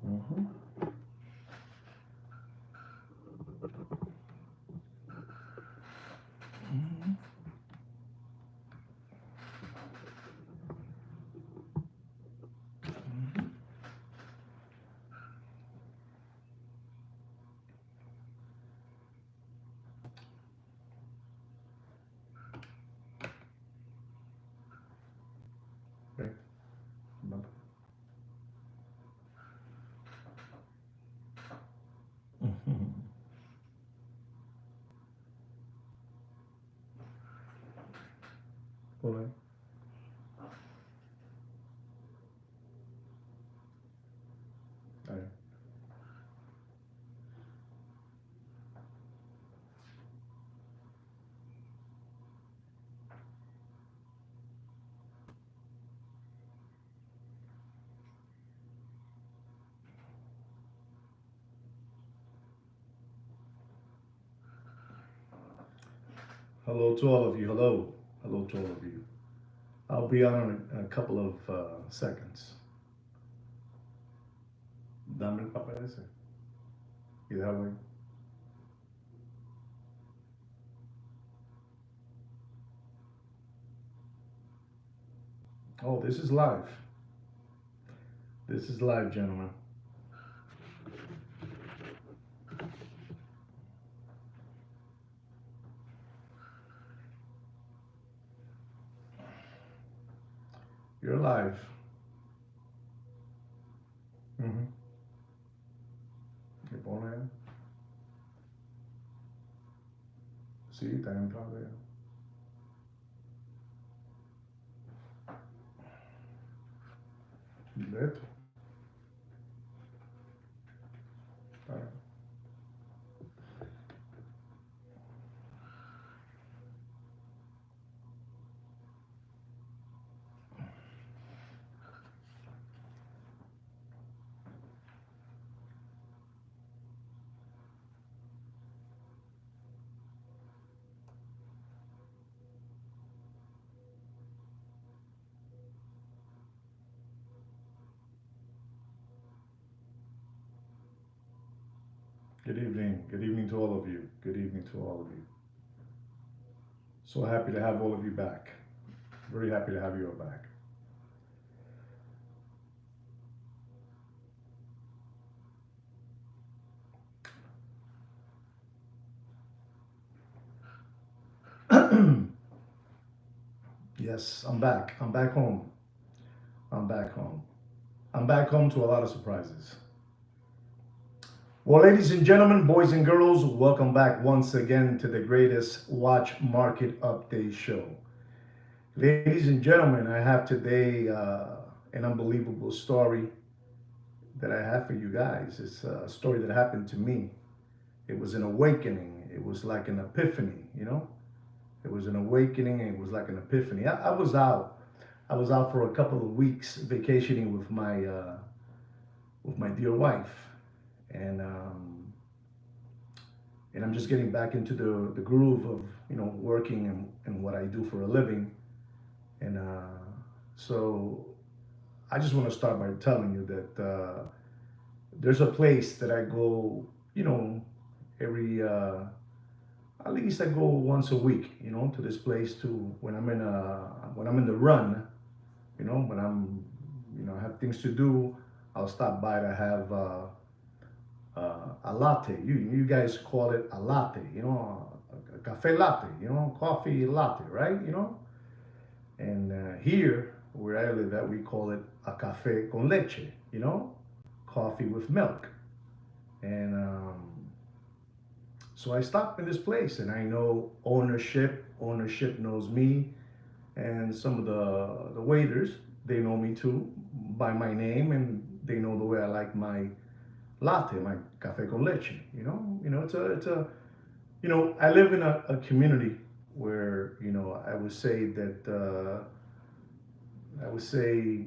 Mm-hmm. Okay. Mm-hmm. All right. Hello to all of you. Hello. Hello to all of you. I'll be on in a couple of seconds. Dame el papel ese. Y déjalo ahí. Oh, this is live. This is live, gentlemen. You're live. Mm-hmm. ¿Qué pone? Sí, está en clave. Leto. All right. Good evening. Good evening to all of you. Good evening to all of you. So happy to have all of you back. Very happy to have you all back. Yes, I'm back. I'm back home. I'm back home. I'm back home to a lot of surprises. Well, ladies and gentlemen, boys and girls, welcome back once again to the greatest watch market update show. Ladies and gentlemen, I have today an unbelievable story that I have for you guys. It's a story that happened to me. It was an awakening. It was like an epiphany, you know? It was an awakening. It was like an epiphany. I was out. I was out for a couple of weeks vacationing with my dear wife, and I'm just getting back into the groove of working and what I do for a living, and so I just want to start by telling you that there's a place that I go, you know, every at least I go once a week, to this place to when I'm in the run, when I have things to do, I'll stop by to have a latte. You guys call it a latte, a cafe latte, coffee latte, right? And here where I live at, we call it a cafe con leche, coffee with milk. And so I stopped in this place, and I know ownership knows me, and some of the waiters, they know me too by my name, and they know the way I like my latte, my cafe con leche. It's a I live in a community where I would say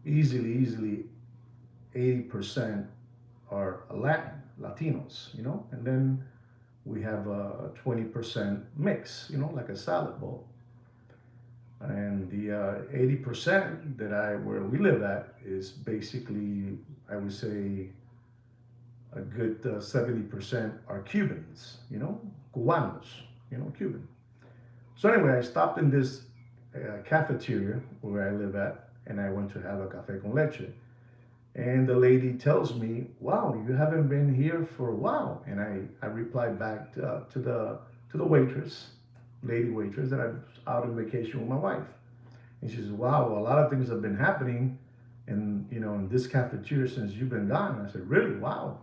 easily 80% are Latin Latinos, and then we have a 20% mix, like a salad bowl. And the 80% where we live at is basically, I would say, a good 70% are Cubans, Cubanos, Cuban. So anyway, I stopped in this cafeteria where I live at, and I went to have a cafe con leche. And the lady tells me, "Wow, you haven't been here for a while." And I replied back to the waitress, lady waitress, that I was out on vacation with my wife. And she says, "Wow, a lot of things have been happening in this cafeteria since you've been gone." And I said, "Really? Wow.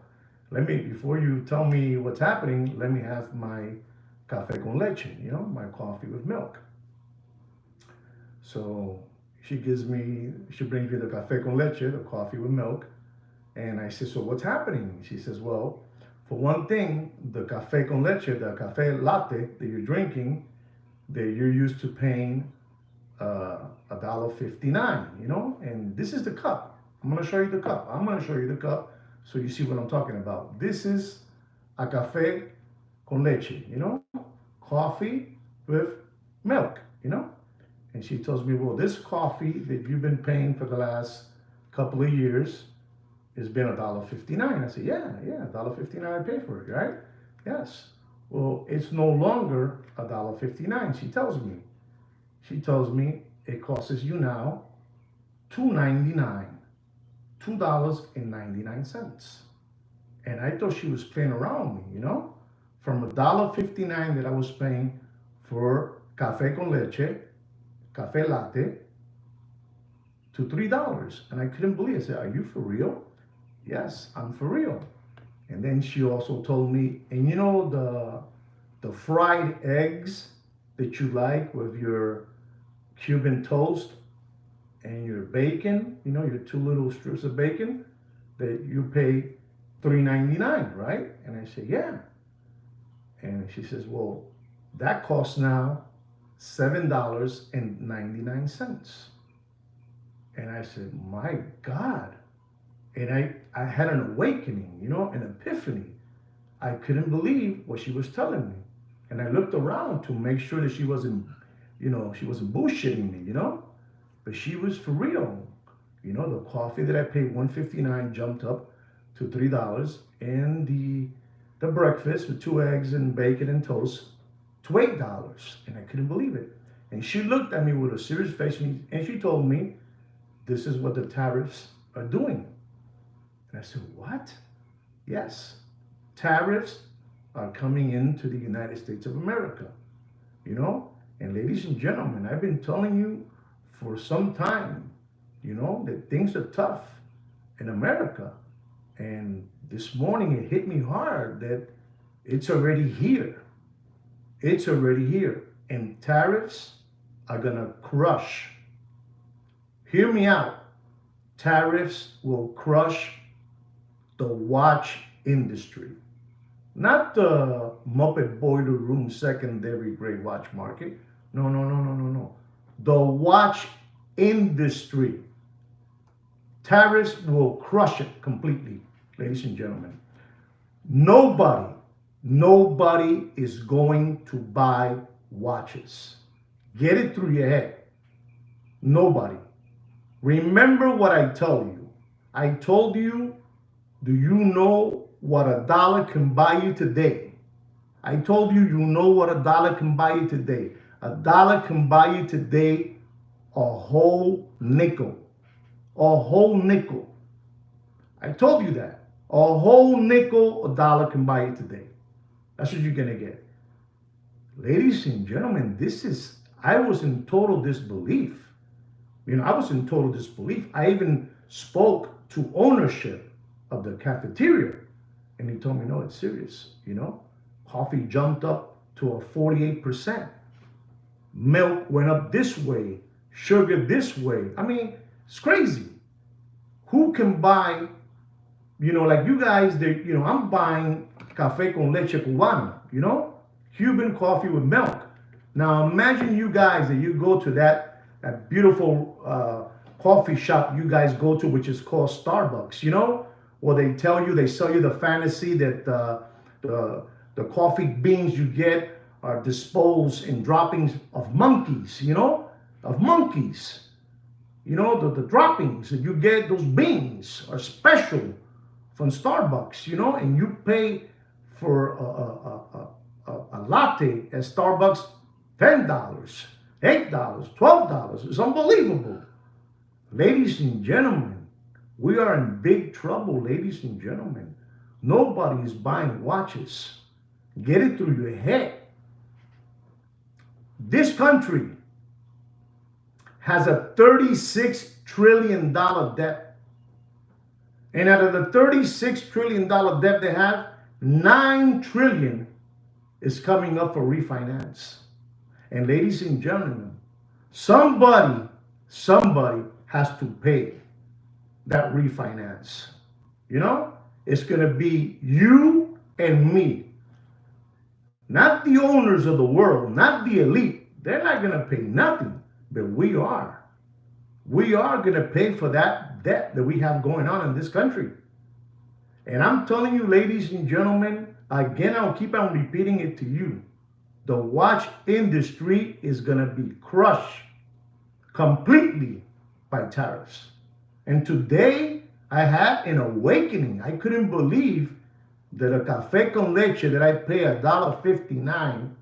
Before you tell me what's happening, let me have my cafe con leche, my coffee with milk." So she brings me the cafe con leche, the coffee with milk. And I said, "So what's happening?" She says, "Well, for one thing, the cafe con leche, the cafe latte that you're drinking, that you're used to paying $1.59, and this is the cup. I'm going to show you the cup. I'm going to show you the cup so you see what I'm talking about. This is a cafe con leche, coffee with milk, And she tells me, "Well, this coffee that you've been paying for the last couple of years has been $1.59. I said, "Yeah, $1.59 I pay for it, right?" "Yes." "Well, it's no longer $1.59. She tells me it costs you now $2.99, $2.99. And I thought she was playing around with me, from $1.59 that I was paying for cafe con leche, cafe latte, to $3. And I couldn't believe it. I said, "Are you for real?" "Yes, I'm for real." And then she also told me, "And the fried eggs that you like with your Cuban toast and your bacon, your two little strips of bacon, that you pay $3.99, right?" And I said, "Yeah." And she says, "Well, that costs now $7.99. And I said, "My God." And I had an awakening, an epiphany. I couldn't believe what she was telling me. And I looked around to make sure that she wasn't bullshitting me, But she was for real. The coffee that I paid $1.59 jumped up to $3, and the breakfast with two eggs and bacon and toast to $8. And I couldn't believe it. And she looked at me with a serious face, and she told me, "This is what the tariffs are doing." And I said, "What?" "Yes, tariffs are coming into the United States of America, And ladies and gentlemen, I've been telling you for some time, that things are tough in America. And this morning it hit me hard that it's already here. It's already here. And tariffs are going to crush. Hear me out. Tariffs will crush the watch industry. Not the Muppet Boiler Room secondary grade watch market. No, no, no, no, no, no. The watch industry. Tariffs will crush it completely, ladies and gentlemen. Nobody is going to buy watches. Get it through your head. Nobody. Remember what I told you. I told you, do you know what $1 can buy you today? I told you, know what $1 can buy you today. $1 can buy you today a whole nickel. A whole nickel. I told you that. A whole nickel, $1 can buy you today. That's what you're going to get. Ladies and gentlemen, I was in total disbelief. I was in total disbelief. I even spoke to ownership of the cafeteria, and he told me, no, it's serious. Coffee jumped up to a 48%. Milk went up this way, sugar this way. I mean, it's crazy. Who can buy, like you guys, I'm buying cafe con leche cubana, Cuban coffee with milk. Now imagine you guys that you go to that beautiful coffee shop you guys go to, which is called Starbucks, or they sell you the fantasy that the coffee beans you get are disposed in droppings of monkeys. The droppings that you get, those beans are special from Starbucks, and you pay for a latte at Starbucks $10, $8, $12. It's unbelievable. Ladies and gentlemen, we are in big trouble, ladies and gentlemen. Nobody is buying watches. Get it through your head. This country has a $36 trillion debt. And out of the $36 trillion debt they have, $9 trillion is coming up for refinance. And ladies and gentlemen, somebody has to pay that refinance. It's going to be you and me. Not the owners of the world, not the elite. They're not going to pay nothing, but we are. We are going to pay for that debt that we have going on in this country. And I'm telling you, ladies and gentlemen, again, I'll keep on repeating it to you. The watch industry is going to be crushed completely by tariffs. And today, I had an awakening. I couldn't believe that a cafe con leche that I pay $1.59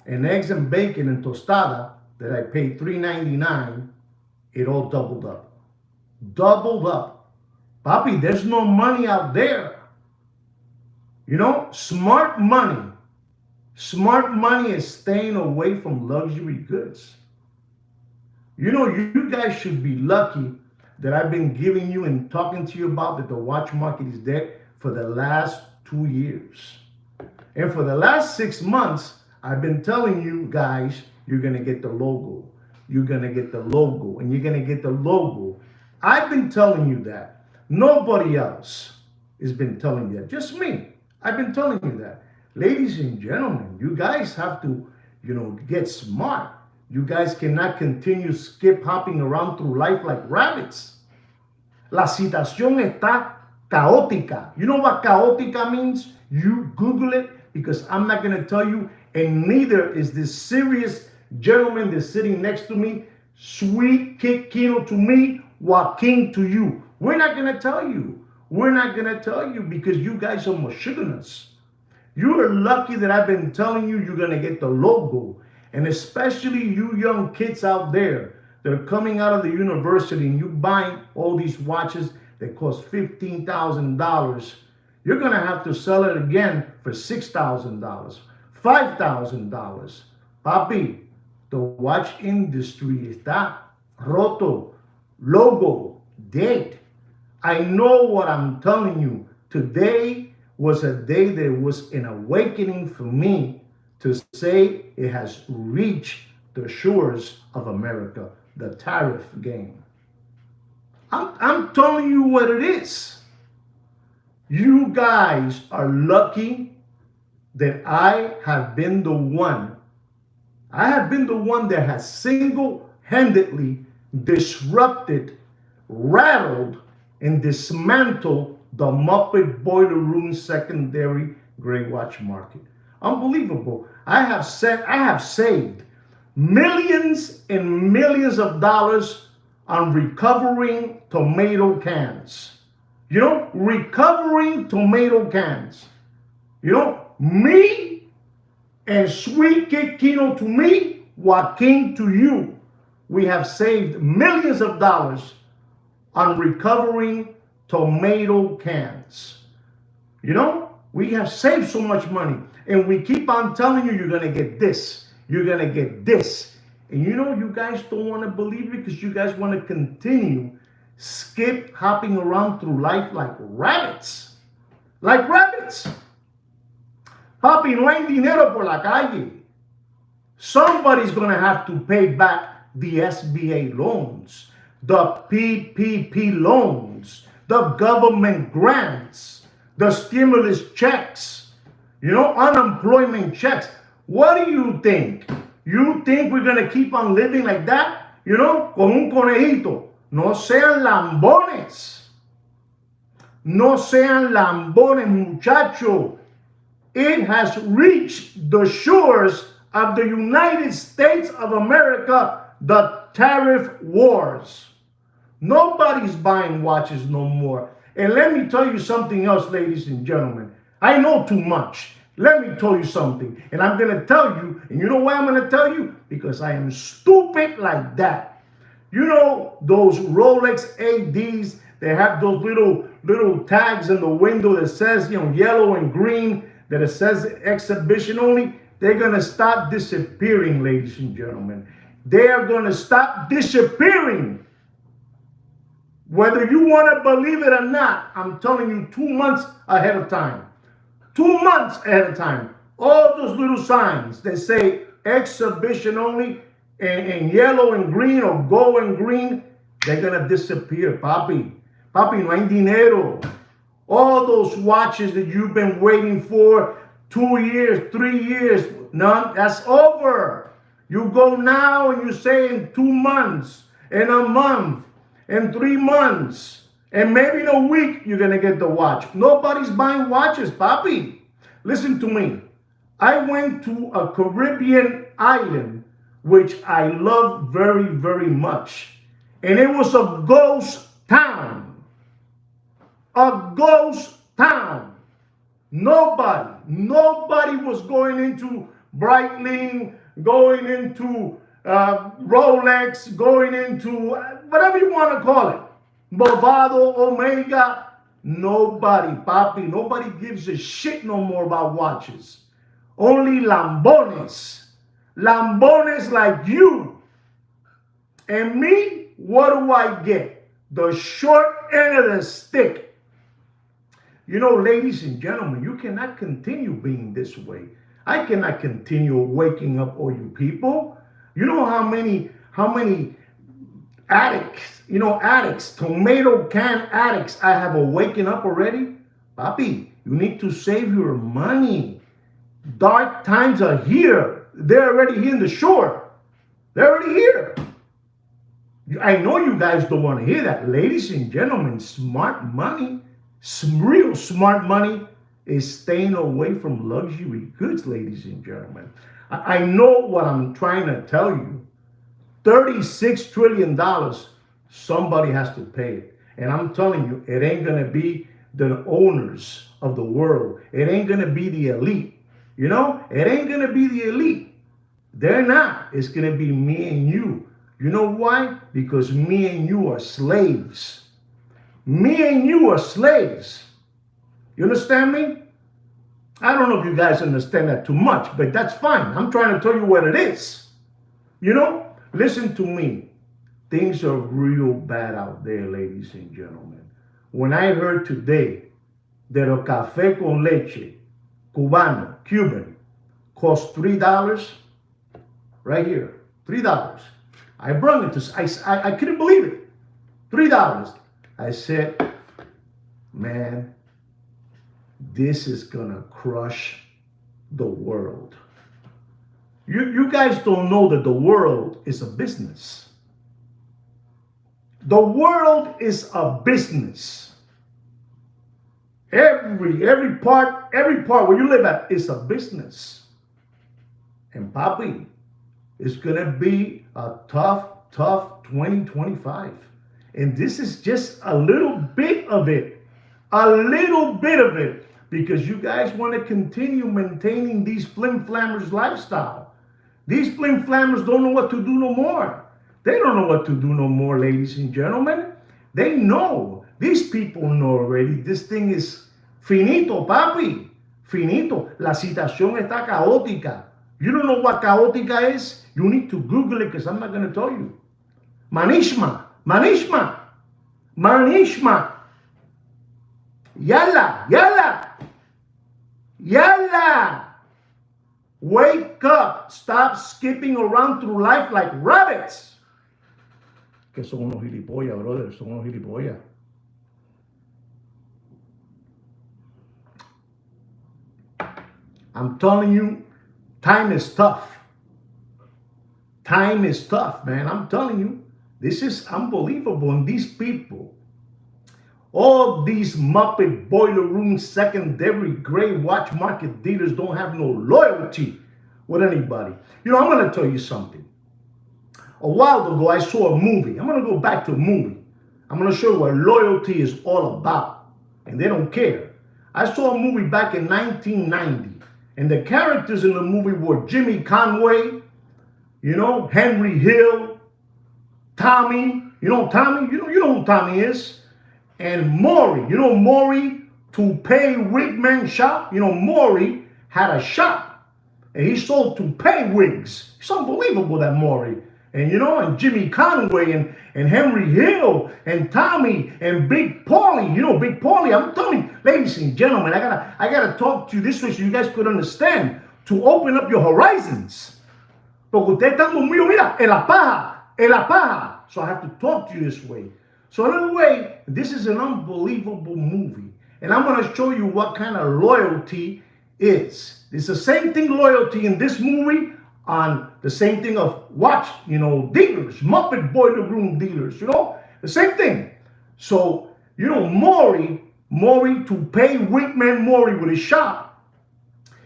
and eggs and bacon and tostada that I pay $3.99, it all doubled up. Doubled up. Papi, there's no money out there. Smart money. Smart money is staying away from luxury goods. You guys should be lucky that I've been giving you and talking to you about that the watch market is dead for the last 2 years. And for the last 6 months, I've been telling you guys, you're going to get the logo. You're going to get the logo. And you're going to get the logo. I've been telling you that. Nobody else has been telling you that. Just me. I've been telling you that. Ladies and gentlemen, you guys have to, get smart. You guys cannot continue skip hopping around through life like rabbits. La situación está caótica. You know what caótica means? You Google it, because I'm not going to tell you, and neither is this serious gentleman that's sitting next to me, sweet Kino to me, Joaquin to you. We're not going to tell you. We're not going to tell you because you guys are mashuganas. You are lucky that I've been telling you you're going to get the logo. And especially you young kids out there that are coming out of the university and you buying all these watches that cost $15,000, you're going to have to sell it again for $6,000, $5,000. Papi, the watch industry está roto, logo, dead. I know what I'm telling you. Today was a day that was an awakening for me to say it has reached the shores of America, the tariff game. I'm telling you what it is. You guys are lucky that I have been the one. I have been the one that has single-handedly disrupted, rattled, and dismantled the Muppet Boiler Room secondary gray watch market. Unbelievable. I have saved millions and millions of dollars on recovering tomato cans. Recovering tomato cans. Me and sweet Kino to me, Joaquin to you. We have saved millions of dollars on recovering tomato cans. We have saved so much money. And we keep on telling you, you're going to get this. You're going to get this. And you know, you guys don't want to believe it because you guys want to continue skip hopping around through life like rabbits. Like rabbits. Papi, no hay dinero por la calle. Somebody's going to have to pay back the SBA loans, the PPP loans, the government grants, the stimulus checks, you know, unemployment checks. What do you think? You think we're going to keep on living like that? You know, con un conejito. No sean lambones. No sean lambones, muchacho. It has reached the shores of the United States of America, the tariff wars. Nobody's buying watches no more. And let me tell you something else, ladies and gentlemen. I know too much. Let me tell you something. And I'm going to tell you, and you know why I'm going to tell you? Because I am stupid like that. You know those Rolex ADs, they have those little tags in the window that says, you know, yellow and green, that it says exhibition only. They're going to stop disappearing, ladies and gentlemen. They are going to stop disappearing. Whether you want to believe it or not, I'm telling you 2 months ahead of time. 2 months ahead of time. All those little signs that say exhibition only and yellow and green or gold and green, they're going to disappear, papi. Papi, no hay dinero. All those watches that you've been waiting for 2 years, 3 years, none, that's over. You go now and you say in 2 months, in a month, in 3 months, and maybe in a week, you're going to get the watch. Nobody's buying watches, papi. Listen to me. I went to a Caribbean island, which I love very, very much. And it was a ghost town. A ghost town. Nobody was going into Breitling, going into Rolex, going into whatever you want to call it. Movado, Omega. Nobody, papi. Nobody gives a shit no more about watches. Only lambones. Lambones like you. And me, what do I get? The short end of the stick. You know, ladies and gentlemen, you cannot continue being this way. I cannot continue waking up all you people. You know how many addicts, tomato can addicts I have awakened up already? Papi, you need to save your money. Dark times are here. They're already here in the shore. They're already here. I know you guys don't want to hear that. Ladies and gentlemen, smart money, real smart money is staying away from luxury goods, ladies and gentlemen. I know what I'm trying to tell you. $36 trillion, somebody has to pay it. And I'm telling you, it ain't going to be the owners of the world. It ain't going to be the elite. You know, it ain't going to be the elite. They're not. It's going to be me and you. You know why? Because me and you are slaves. Me and you are slaves. You understand me? I don't know if you guys understand that too much, but that's fine. I'm trying to tell you what it is. You know? Listen to me. Things are real bad out there, ladies and gentlemen. When I heard today that a café con leche, Cubano, Cuban, costs $3, right here, $3. I brought it to, I couldn't believe it. $3. I said, man, this is gonna crush the world. You guys don't know that the world is a business. The world is a business. Every part where you live at is a business. And papi, it's gonna be a tough 2025. And this is just a little bit of it. A little bit of it. Because you guys want to continue maintaining these flim-flammers lifestyle. These flim-flammers don't know what to do no more. They don't know what to do no more, ladies and gentlemen. They know. These people know already. This thing is finito, papi. Finito. La situación está caótica. You don't know what caótica is? You need to Google it because I'm not going to tell you. Manishma. Yalla. Wake up. Stop skipping around through life like rabbits. Que son unos gilipollas, brother. Son unos gilipollas. I'm telling you, time is tough. Time is tough, man. I'm telling you, this is unbelievable. And these people, all these Muppet boiler room secondary gray watch market dealers don't have no loyalty with anybody. You know, I'm going to tell you something. A while ago, I saw a movie. I'm going to go back to a movie. I'm going to show you what loyalty is all about. And they don't care. I saw a movie back in 1990. And the characters in the movie were Jimmy Conway, you know, Henry Hill, Tommy. You know Tommy? You know who Tommy is. And Maury. You know Maury, Toupee Wigman Shop? You know, Maury had a shop. And he sold toupee wigs. It's unbelievable, that Maury. And you know, and Jimmy Conway and Henry Hill and Tommy and Big Paulie. You know, Big Paulie. I'm telling you, ladies and gentlemen, I gotta talk to you this way so you guys could understand, to open up your horizons. Porque ustedes están conmigo, mira, en la paja. So I have to talk to you this way. So in a way, this is an unbelievable movie. And I'm gonna show you what kind of loyalty is. It's the same thing, loyalty in this movie, on the same thing of watch, you know, dealers, Muppet boiler room dealers, you know, the same thing. So, you know, Maury, Toupee Wigman Maury with his shop,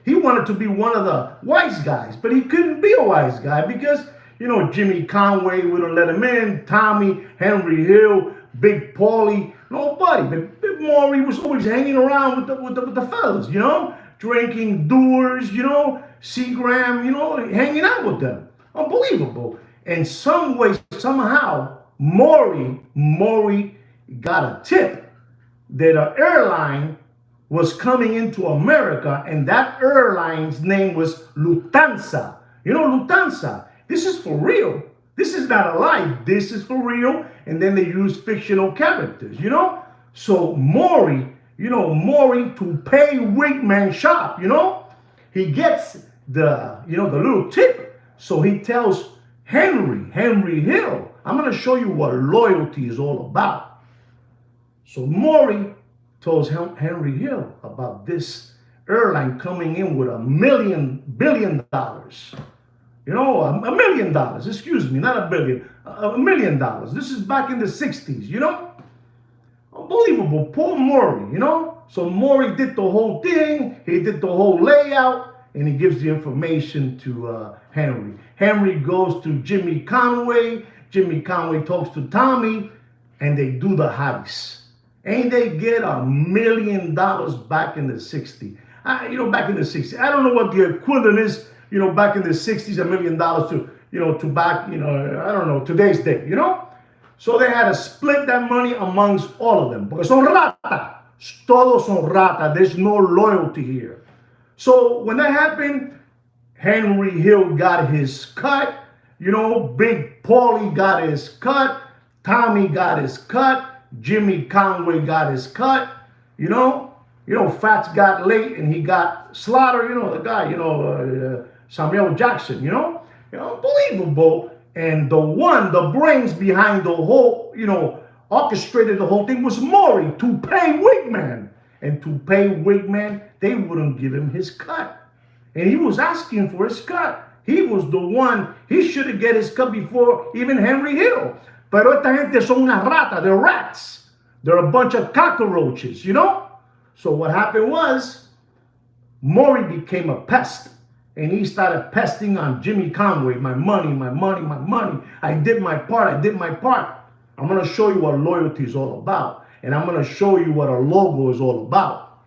he wanted to be one of the wise guys, but he couldn't be a wise guy because, you know, Jimmy Conway wouldn't let him in, Tommy, Henry Hill, Big Paulie, nobody. But Big Maury was always hanging around with the fellas, you know, drinking Dewar's, you know, Seagram, you know, hanging out with them. Unbelievable. And some way, somehow, Maury got a tip that an airline was coming into America, and that airline's name was Lufthansa. You know, Lufthansa. This is for real. This is not a lie. This is for real. And then they use fictional characters, you know? So Maury, you know, Maury Toupee Wigman Shop, you know? He gets the little tip. So he tells Henry Hill, I'm going to show you what loyalty is all about. So Maury tells Henry Hill about this airline coming in with $1 billion. You know, $1 million, excuse me, not a billion, $1 million. This is back in the 60s, you know? Unbelievable. Poor Maury, you know? So Maury did the whole thing. He did the whole layout. And he gives the information to Henry. Henry goes to Jimmy Conway. Jimmy Conway talks to Tommy. And they do the heist. And they get $1 million back in the 60s. You know, back in the 60s. I don't know what the equivalent is, you know, back in the 60s, $1 million to, you know, to back, you know, I don't know, today's day, you know? So they had to split that money amongst all of them. Porque son rata. Todos son rata. There's no loyalty here. So when that happened, Henry Hill got his cut. You know, Big Paulie got his cut. Tommy got his cut. Jimmy Conway got his cut. You know, Fats got late and he got Slaughter. You know, the guy, you know, Samuel Jackson, you know, unbelievable. And the brains behind the whole, you know, orchestrated the whole thing was Maury, Toupee Wigman. And Toupee Wigman, they wouldn't give him his cut. And he was asking for his cut. He was the one, he should have get his cut before even Henry Hill. Pero esta gente son una rata, they're rats. They're a bunch of cockroaches, you know? So what happened was, Maury became a pest. And he started pesting on Jimmy Conway. My money. I did my part. I'm going to show you what loyalty is all about. And I'm going to show you what a logo is all about.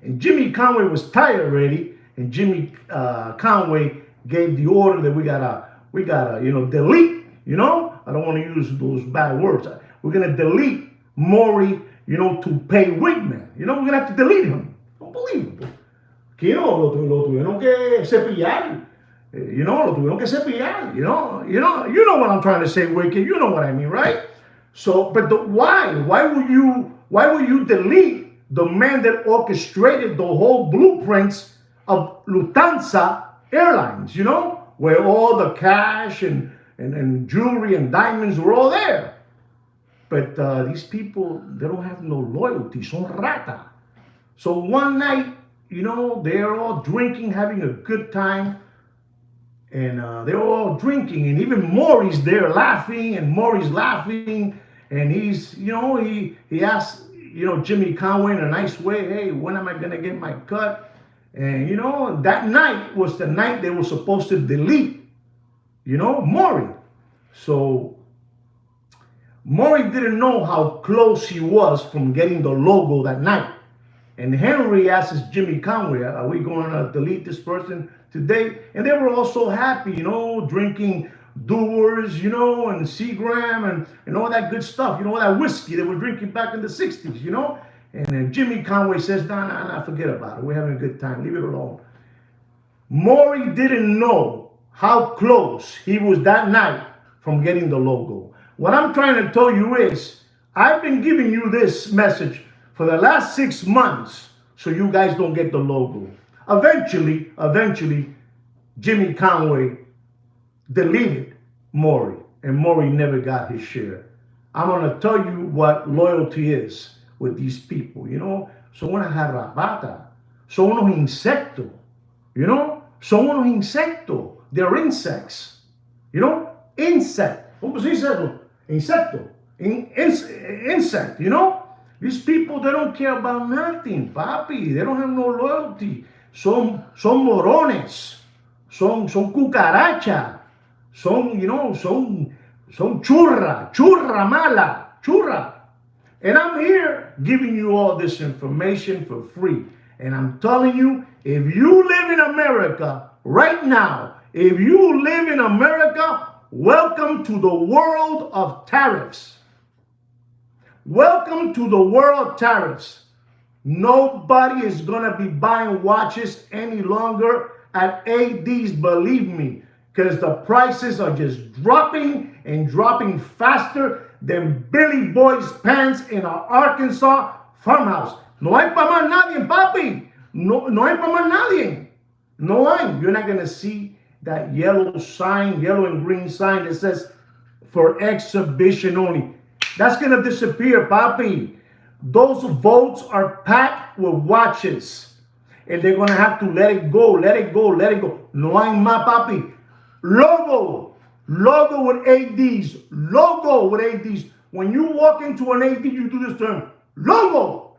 And Jimmy Conway was tired already. And Jimmy Conway gave the order that we gotta, you know, delete, you know? I don't want to use those bad words. We're going to delete Maury, you know, Toupee Wigman. You know, we're going to have to delete him. Unbelievable. Kino, lo tuvieron que cepillar. Lo tuvieron que cepillar. You know what I'm trying to say, Wicked. You know what I mean, right? So, but why? Why would you delete the man that orchestrated the whole blueprints of Lufthansa Airlines? Where all the cash and jewelry and diamonds were all there. But these people, they don't have no loyalty. Son rata. So one night, they're all drinking, having a good time. And they're all drinking. And even Maury's there laughing. And Maury's laughing. And he's, he asked, Jimmy Conway in a nice way, hey, when am I going to get my cut? And, that night was the night they were supposed to delete, Maury. So Maury didn't know how close he was from getting the logo that night. And Henry asks Jimmy Conway, are we going to delete this person today? And they were all so happy, drinking Doers, and Seagram and all that good stuff, all that whiskey they were drinking back in the 60s, And then Jimmy Conway says, nah, forget about it. We're having a good time. Leave it alone. Maury didn't know how close he was that night from getting the logo. What I'm trying to tell you is, I've been giving you this message for the last 6 months so you guys don't get the logo. Eventually, Jimmy Conway deleted Maury, and Maury never got his share. I'm going to tell you what loyalty is with these people, Son una garrapata, son unos insectos, son unos insectos. They're insects, insect. ¿Cómo se dice eso? Insecto. Insect, These people, they don't care about nothing, papi. They don't have no loyalty. Son morones. Son cucaracha. Son churra mala. Churra. And I'm here giving you all this information for free. And I'm telling you, if you live in America right now, if you live in America, welcome to the world of tariffs. Welcome to the world of tariffs. Nobody is going to be buying watches any longer at ADs, believe me, because the prices are just dropping and dropping faster than Billy Boy's pants in an Arkansas farmhouse. No hay pa' más nadie, papi. No hay pa' más nadie. No hay. You're not going to see that yellow sign, yellow and green sign that says for exhibition only. That's going to disappear, papi. Those votes are packed with watches. And they're going to have to let it go, let it go, let it go. No hay más, papi. Logo with ADs. Logo with ADs. When you walk into an AD, you do this term. Logo.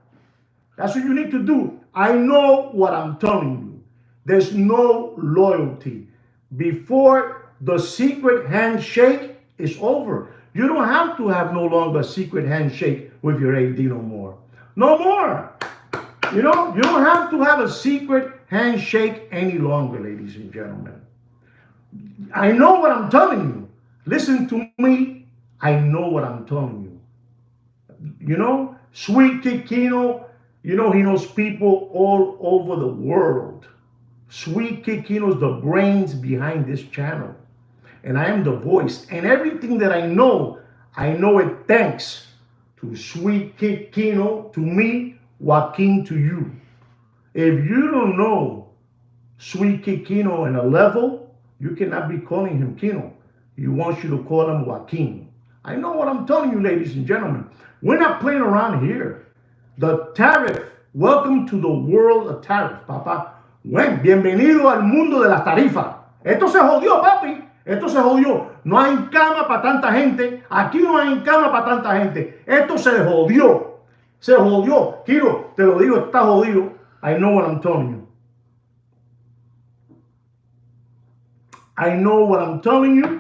That's what you need to do. I know what I'm telling you. There's no loyalty. Before the secret handshake is over, you don't have to have no longer a secret handshake with your AD no more. No more. You don't have to have a secret handshake any longer, ladies and gentlemen. I know what I'm telling you. Listen to me. I know what I'm telling you. Sweet Kikino, he knows people all over the world. Sweet Kikino is the brains behind this channel. And I am the voice. And everything that I know it thanks to Sweet Kikino, to me, Joaquin to you. If you don't know Sweet Kikino in a level, you cannot be calling him Kino. He wants you to call him Joaquin. I know what I'm telling you, ladies and gentlemen. We're not playing around here. The tariff. Welcome to the world of tariff, papá. Bueno, bienvenido al mundo de las tarifas. Esto se jodió, papi. Esto se jodió. No hay cama para tanta gente. Aquí no hay cama para tanta gente. Esto se jodió. Se jodió. Kiro, te lo digo, está jodido. I know what I'm telling you. I know what I'm telling you.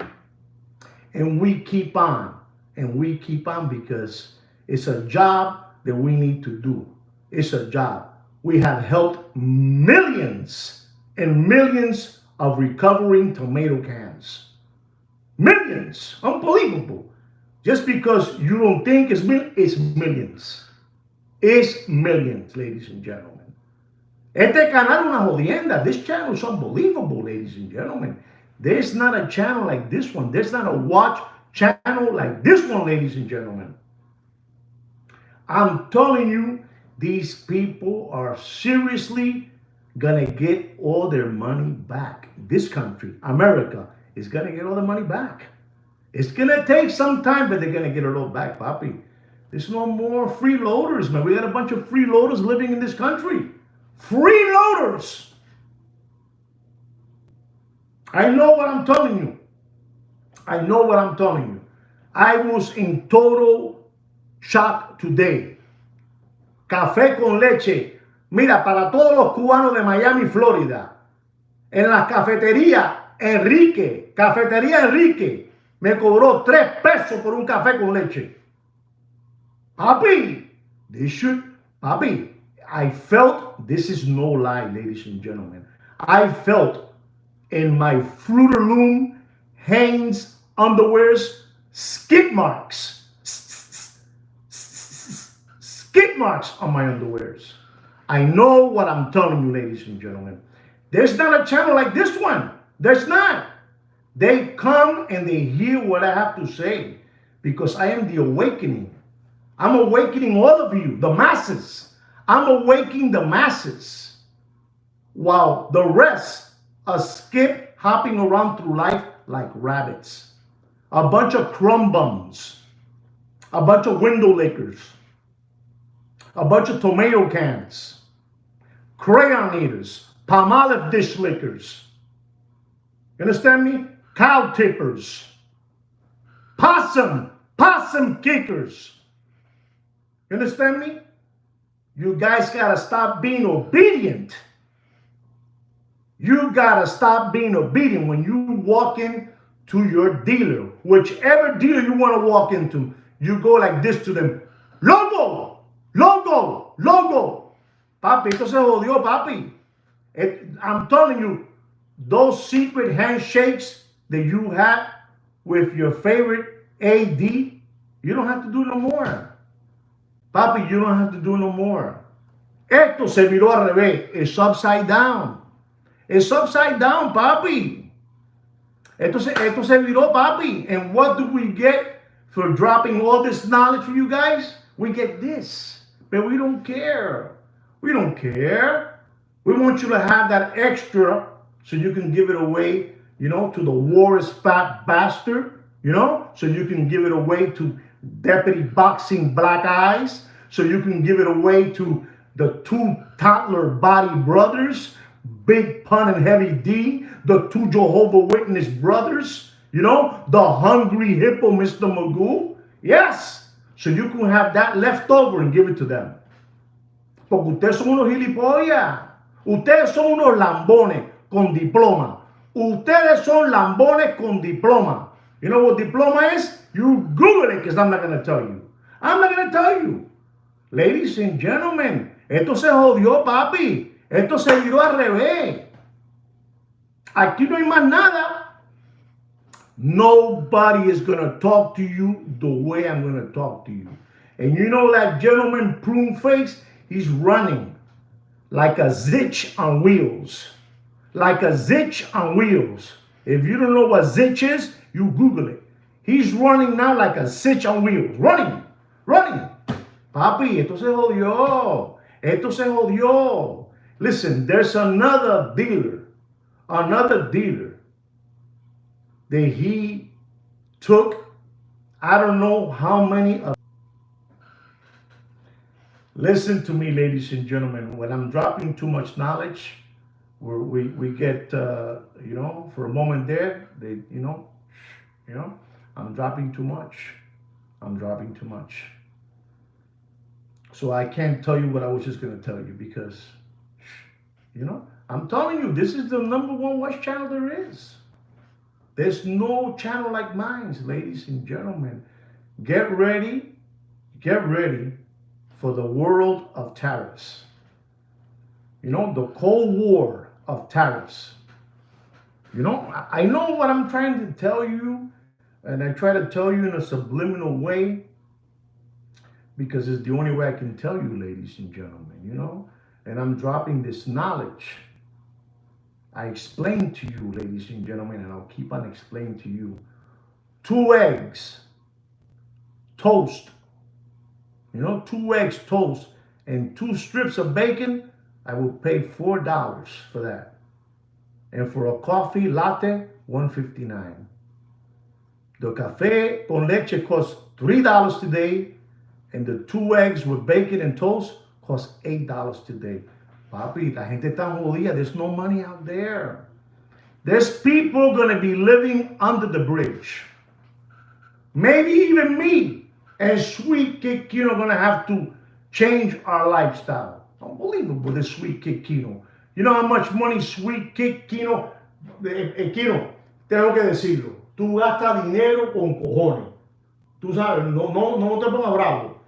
And we keep on. And we keep on because it's a job that we need to do. It's a job. We have helped millions and millions of recovering tomato cans. Millions. Unbelievable. Just because you don't think it's millions. It's millions, ladies and gentlemen. Este canal es una jodienda. This channel is unbelievable, ladies and gentlemen. There's not a channel like this one. There's not a watch channel like this one, ladies and gentlemen. I'm telling you, these people are seriously gonna get all their money back. This country, America, is gonna get all the money back. It's gonna take some time, but they're gonna get it all back, papi. There's no more freeloaders, man. We got a bunch of freeloaders living in this country. Freeloaders. I know what I'm telling you. I know what I'm telling you. I was in total shock today. Café con leche. Mira, para todos los cubanos de Miami, Florida, en la cafetería Enrique, me cobró 3 pesos por un café con leche. Papi, papi, I felt, this is no lie, ladies and gentlemen, I felt in my Fruit of Loom Hanes underwears skid marks. Skid marks on my underwears. I know what I'm telling you, ladies and gentlemen. There's not a channel like this one. There's not. They come and they hear what I have to say because I am the awakening. I'm awakening all of you, the masses. I'm awakening the masses while the rest are skip hopping around through life like rabbits. A bunch of crumb bums, a bunch of window lickers, a bunch of tomato cans, crayon eaters, palmolive dish lickers. You understand me? Cow tippers, possum kickers. You understand me? You guys gotta stop being obedient. You gotta stop being obedient when you walk in to your dealer. Whichever dealer you want to walk into, you go like this to them. Logo, logo, logo. Papi, esto se jodió, papi. I'm telling you, those secret handshakes that you had with your favorite AD, you don't have to do no more. Papi, you don't have to do no more. Esto se viró al revés. It's upside down. It's upside down, papi. Esto se viró, papi. And what do we get for dropping all this knowledge for you guys? We get this. But we don't care. We don't care. We want you to have that extra so you can give it away, you know, to the War's fat bastard, you know, so you can give it away to Deputy Boxing Black Eyes, so you can give it away to the 2 toddler body brothers, Big Pun and Heavy D, the 2 Jehovah Witness brothers, you know, the hungry hippo Mr. Magoo. Yes, so you can have that left over and give it to them. Porque ustedes son unos gilipollas. Ustedes son unos lambones con diploma. Ustedes son lambones con diploma. You know what diploma is? You Google it because I'm not going to tell you. I'm not going to tell you. Ladies and gentlemen, esto se jodió, papi. Esto se viró al revés. Aquí no hay más nada. Nobody is going to talk to you the way I'm going to talk to you. And you know that gentleman prune face? He's running like a zitch on wheels. Like a zitch on wheels. If you don't know what zitch is, you Google it. He's running now like a zitch on wheels. Running. Papi, esto se jodió. Esto se jodió. Listen, there's another dealer that he took, I don't know how many of. Listen to me, ladies and gentlemen. When I'm dropping too much knowledge, we get, you know, for a moment there, they, you know, I'm dropping too much. So I can't tell you what I was just going to tell you because, you know, I'm telling you, this is the #1 watch channel there is. There's no channel like mine, ladies and gentlemen. Get ready for the world of tariffs. You know, the Cold War of tariffs. You know, I know what I'm trying to tell you, and I try to tell you in a subliminal way because it's the only way I can tell you, ladies and gentlemen, you know. and I'm dropping this knowledge. I explain to you, ladies and gentlemen, and I'll keep on explaining to you. 2 eggs, toast, 2 eggs toast, and 2 strips of bacon, I will pay $4 for that. And for a coffee latte, $1.59. The cafe con leche costs $3 today, and the 2 eggs with bacon and toast cost $8 today. Papi, la gente tan jodida. There's no money out there. There's people gonna be living under the bridge. Maybe even me and Sweet Kid Kino gonna have to change our lifestyle. Unbelievable, this Sweet Kid Kino. You know how much money Sweet Kid Kino, Kino, tengo que decirlo. Tú gastas dinero con cojones. Tú sabes, no te pongas bravo.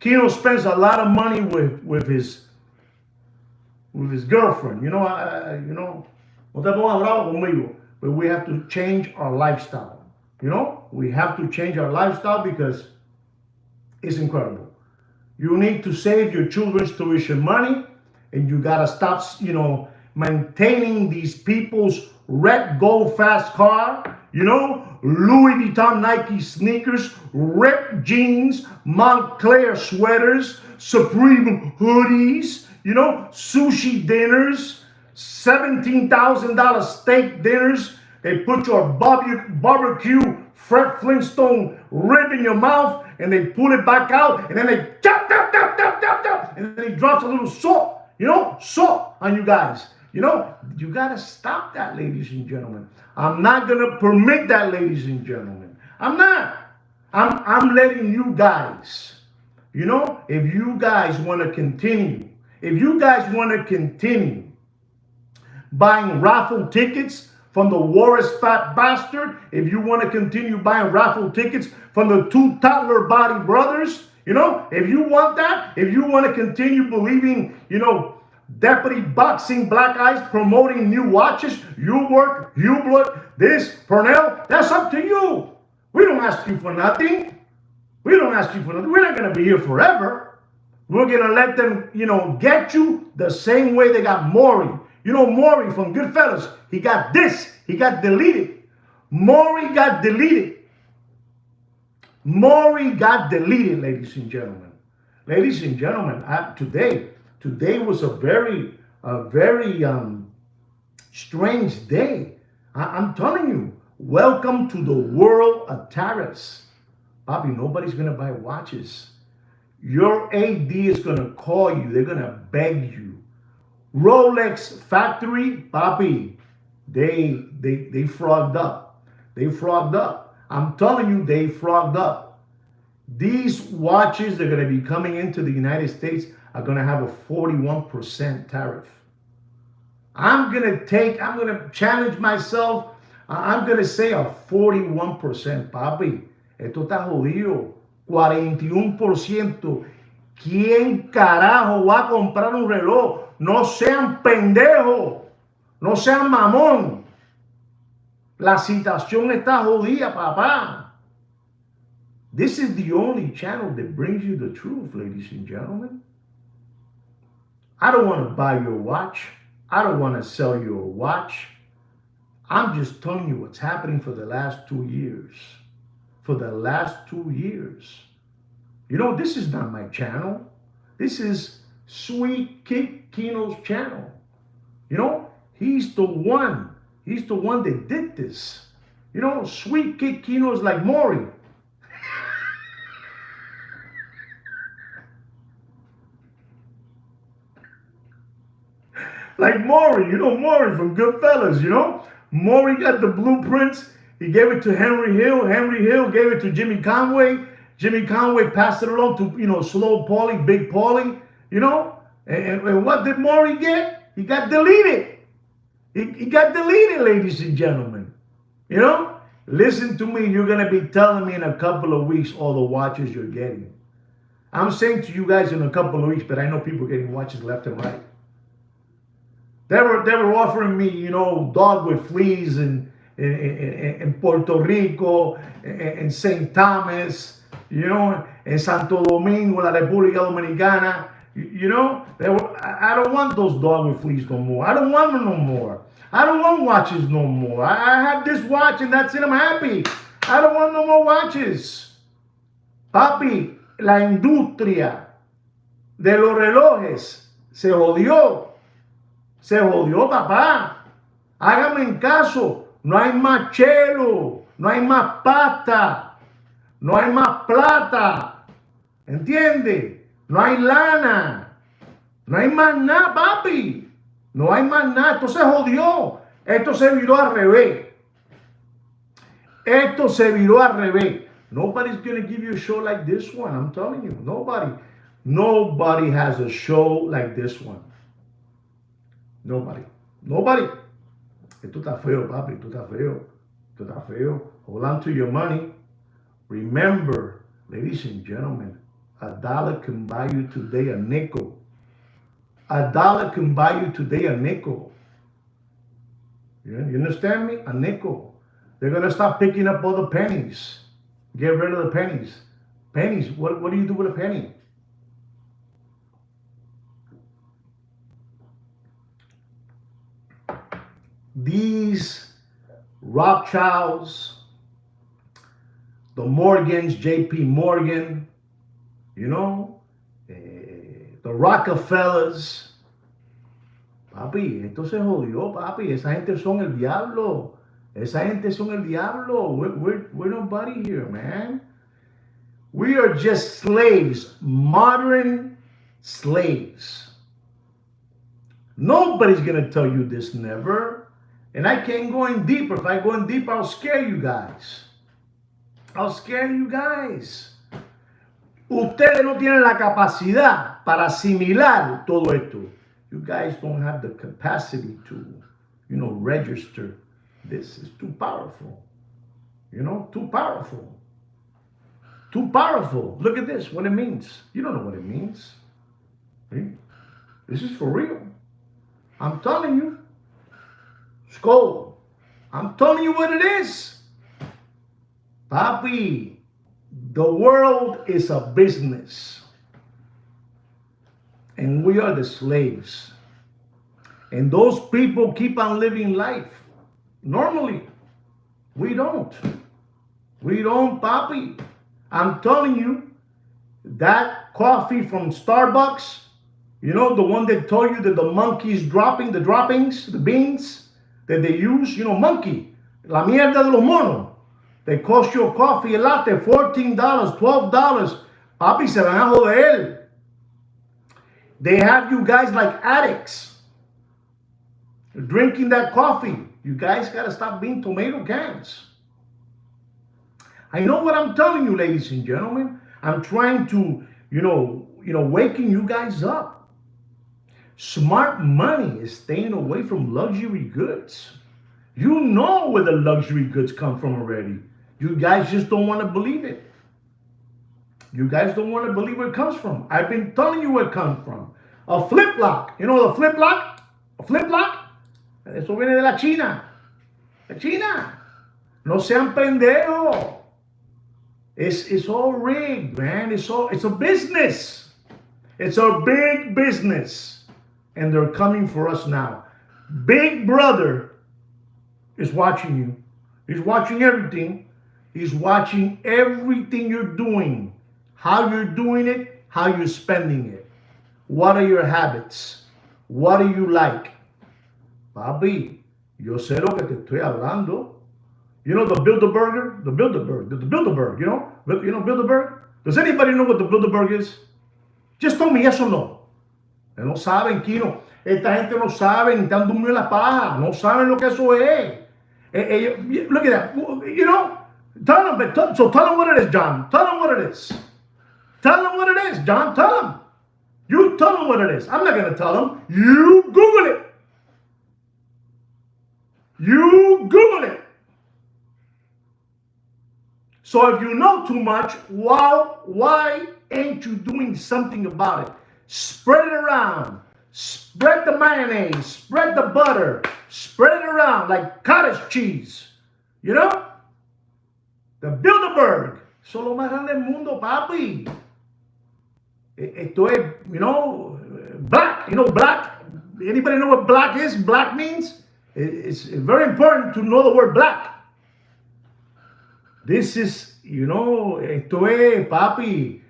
Kino spends a lot of money with his girlfriend. No te pongas bravo conmigo. But we have to change our lifestyle. We have to change our lifestyle because it's incredible. You need to save your children's tuition money, and you gotta stop, maintaining these people's red gold fast car, Louis Vuitton Nike sneakers, ripped jeans, Montclair sweaters, Supreme hoodies, sushi dinners, $17,000 steak dinners. They put your barbecue Fred Flintstone rib in your mouth, and they pull it back out, and then they tap, and then he drops a little salt, salt on you guys. You gotta stop that, ladies and gentlemen. I'm not gonna permit that, ladies and gentlemen. I'm not. I'm letting you guys, if you guys want to continue, buying raffle tickets from the Warris Fat Bastard, if you want to continue buying raffle tickets from the 2 toddler body brothers, if you want that, if you want to continue believing, Deputy Boxing Black Eyes promoting new watches, you work, Hublot, this, Purnell, that's up to you. We don't ask you for nothing. We're not going to be here forever. We're going to let them, get you the same way they got Maury. Maury from Goodfellas, he got deleted. Maury got deleted, ladies and gentlemen. Ladies and gentlemen, today was a very strange day. I'm telling you, welcome to the world of tariffs. Bobby, nobody's going to buy watches. Your AD is going to call you. They're going to beg you. Rolex factory, Bobby, they frogged up. I'm telling you, they frogged up. These watches that are going to be coming into the United States are going to have a 41% tariff. I'm going to challenge myself. I'm going to say a 41%, papi. Esto está jodido. 41%. ¿Quién carajo va a comprar un reloj? No sean pendejos. No sean mamón. La situación está jodida, papá. This is the only channel that brings you the truth, ladies and gentlemen. I don't want to buy your watch. I don't want to sell you a watch. I'm just telling you what's happening for the last 2 years. This is not my channel. This is Sweet Kid Kino's channel. He's the one that did this. Sweet Kid Kino is like Maury. Like Maury, Maury from Goodfellas, Maury got the blueprints. He gave it to Henry Hill. Henry Hill gave it to Jimmy Conway. Jimmy Conway passed it along to, Slow Paulie, Big Paulie, And what did Maury get? He got deleted. He got deleted, ladies and gentlemen. Listen to me. You're going to be telling me in a couple of weeks all the watches you're getting. I'm saying to you guys in a couple of weeks, but I know people getting watches left and right. They were offering me, dogwood fleas in Puerto Rico, in St. Thomas, in Santo Domingo, la República Dominicana. You know, I don't want those dog with fleas no more. I don't want them no more. I don't want watches no more. I have this watch and that's it. I'm happy. I don't want no more watches. Papi, la industria de los relojes se jodió. Se jodió, papá. Hágame en caso. No hay más chelo. No hay más pasta. No hay más plata. ¿Entiende? No hay lana. No hay más nada, papi. No hay más nada. Esto se jodió. Esto se viró al revés. Esto se viró al revés. Nobody's going to give you a show like this one. I'm telling you. Nobody. Nobody has a show like this one. Nobody. Nobody. Esto está feo, papi. Esto está feo. Esto está feo. Hold on to your money. Remember, ladies and gentlemen, $1 can buy you today a nickel. $1 can buy you today a nickel. You understand me? A nickel. They're going to stop picking up all the pennies. Get rid of the pennies. Pennies. What do you do with a penny? These Rothschilds, the Morgans, J.P. Morgan, you know, the Rockefellers. Papi, esto se jodió, papi. Esa gente son el diablo. Esa gente son el diablo. We're nobody here, man. We are just slaves, modern slaves. Nobody's going to tell you this, never. And I can't go in deeper. If I go in deep, I'll scare you guys. I'll scare you guys. Ustedes no tienen la capacidad para asimilar todo esto. You guys don't have the capacity to, you know, register. This is too powerful. You know, too powerful. Too powerful. Look at this, what it means. You don't know what it means. This is for real. I'm telling you. Skull. I'm telling you what it is. Papi, the world is a business. And we are the slaves. And those people keep on living life. Normally, we don't. We don't, papi. I'm telling you, that coffee from Starbucks, you know, the one that told you that the monkey's dropping the droppings, the beans that they use, you know, monkey, la mierda de los monos. They cost you a coffee, a latte, $14, $12. Papi, se van a joder. They have you guys like addicts drinking that coffee. You guys got to stop being tomato cans. I know what I'm telling you, ladies and gentlemen. I'm trying to, waking you guys up. Smart money is staying away from luxury goods. You know where the luxury goods come from already. You guys just don't want to believe it. You guys don't want to believe where it comes from. I've been telling you where it comes from. A flip lock. You know the flip lock? A flip lock? Eso viene de la China. La China. No sean pendejos. It's all rigged, man. It's a business. It's a big business. And they're coming for us now. Big Brother is watching you. He's watching everything. He's watching everything you're doing. How you're doing it, how you're spending it. What are your habits? What do you like? Papi, yo sé lo que te estoy hablando. You know the Build-A-Burger? The Build-A-Burger, you know? Build-A-Burger? Does anybody know what the Build-A-Burger is? Just tell me yes or no. No saben, Kino. Esta gente no sabe, ni están durmiendo en la paja. No saben lo que eso es. Look at that. You know? Tell them what it is, John. Tell them what it is. Tell them what it is, John. Tell them. You tell them what it is. I'm not going to tell them. You Google it. You Google it. So if you know too much, why ain't you doing something about it? Spread it around. Spread the mayonnaise. Spread the butter. Spread it around like cottage cheese. You know? The Bilderberg. Eso es lo más grande del mundo, papi. Esto es, black. Black. Anybody know what black is? Black means? It's very important to know the word black. This is, esto es, papi,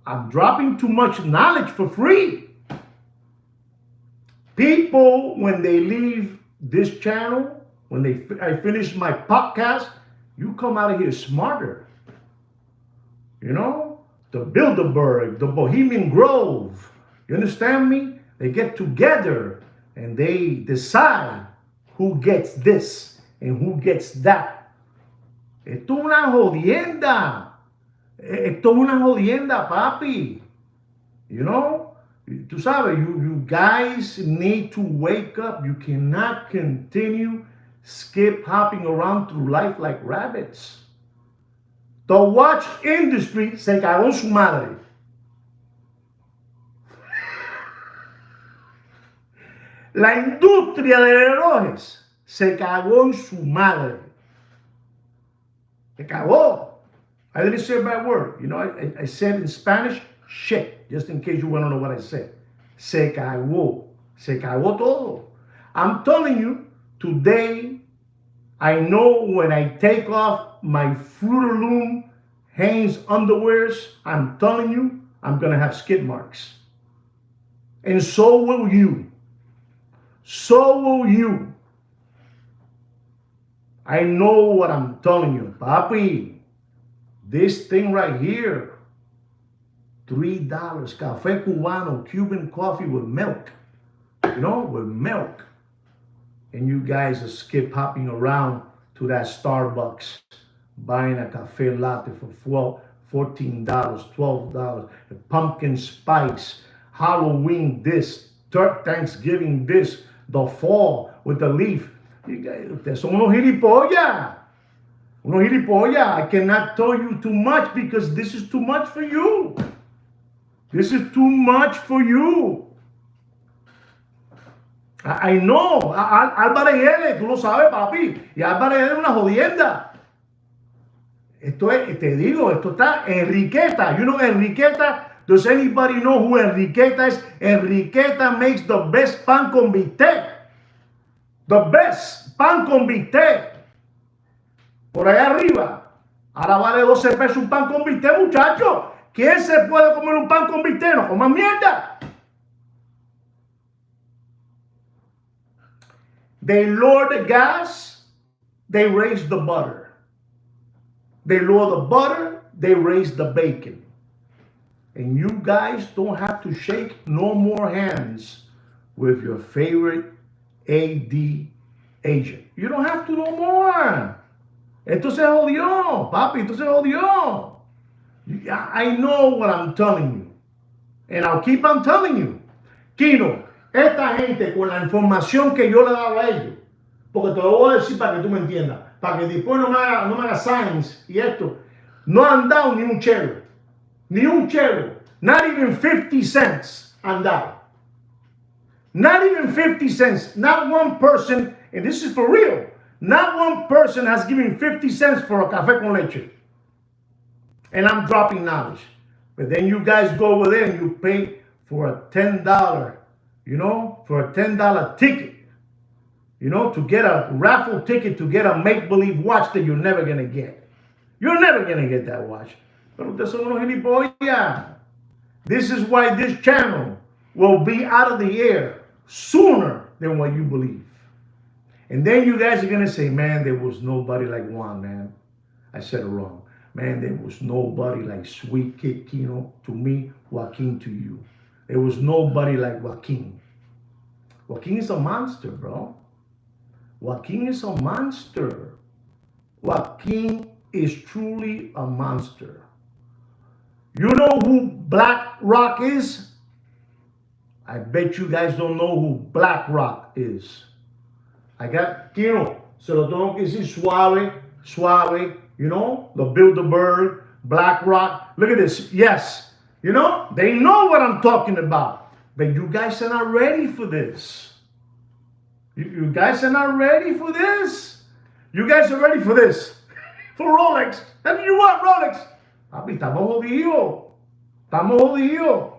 I'm dropping too much knowledge for free. People, when they leave this channel, when I finish my podcast, you come out of here smarter. The Bilderberg, the Bohemian Grove. You understand me? They get together and they decide who gets this and who gets that. Esto es una jodienda. Esto es una jodienda, papi. Tú sabes, you guys need to wake up. You cannot continue skip hopping around through life like rabbits. The watch industry se cagó en su madre. La industria de relojes se cagó en su madre. Se cagó. I didn't say a bad word. I said in Spanish, shit, just in case you want to know what I said. Se cagó. Se cagó todo. I'm telling you, today, I know when I take off my Fruit of Loom Hanes underwears, I'm telling you, I'm going to have skid marks. And so will you. So will you. I know what I'm telling you. Papi, this thing right here, $3, café cubano, Cuban coffee with milk. With milk. And you guys are skip hopping around to that Starbucks, buying a cafe latte for $14, $12, pumpkin spice, Halloween this, Thanksgiving this, the fall with the leaf. You guys, ustedes son unos gilipollas. Unos gilipollas. I cannot tell you too much because this is too much for you. This is too much for you. I know. Álvarez L, tú lo sabes, papi. Y Álvarez L es una jodienda. Esto es, te digo, esto está Enriqueta. You know Enriqueta? Does anybody know who Enriqueta is? Enriqueta makes the best pan con bistec. The best pan con bistec. Por allá arriba. Ahora vale 12 pesos un pan con bistec, muchachos. ¿Quién se puede comer un pan con bistec? No coman mierda. They lower the gas, they raise the butter. They lower the butter, they raise the bacon. And you guys don't have to shake no more hands with your favorite AD agent. You don't have to no more. Esto se jodió, papi, esto se jodió. I know what I'm telling you. And I'll keep on telling you. Kino, esta gente con la información que yo le daba a ellos, porque te lo voy a decir para que tú me entiendas, para que después no me haga signs y esto, no han dado ni un chero. Ni un chero. Not even 50 cents han dado. Not even 50 cents. Not one person, and this is for real, not one person has given 50 cents for a café con leche. And I'm dropping knowledge. But then you guys go over there and you pay for a $10, for a $10 ticket, to get a raffle ticket to get a make-believe watch that you're never going to get. You're never going to get that watch. Pero ustedes son unos gilipollas. This is why this channel will be out of the air sooner than what you believe. And then you guys are going to say, man, there was nobody like Juan, man. I said it wrong. Man, there was nobody like Sweet Kid Kino to me, Joaquin to you. There was nobody like Joaquin. Joaquin is a monster, bro. Joaquin is a monster. Joaquin is truly a monster. You know who Black Rock is? I bet you guys don't know who Black Rock is. I got, se lo tengo que decir suave, the Bilderberg, Black Rock. Look at this. Yes, they know what I'm talking about. But you guys are not ready for this. You guys are not ready for this. You guys are ready for this. For Rolex. And you want Rolex. Papi, estamos jodidos. Estamos jodidos.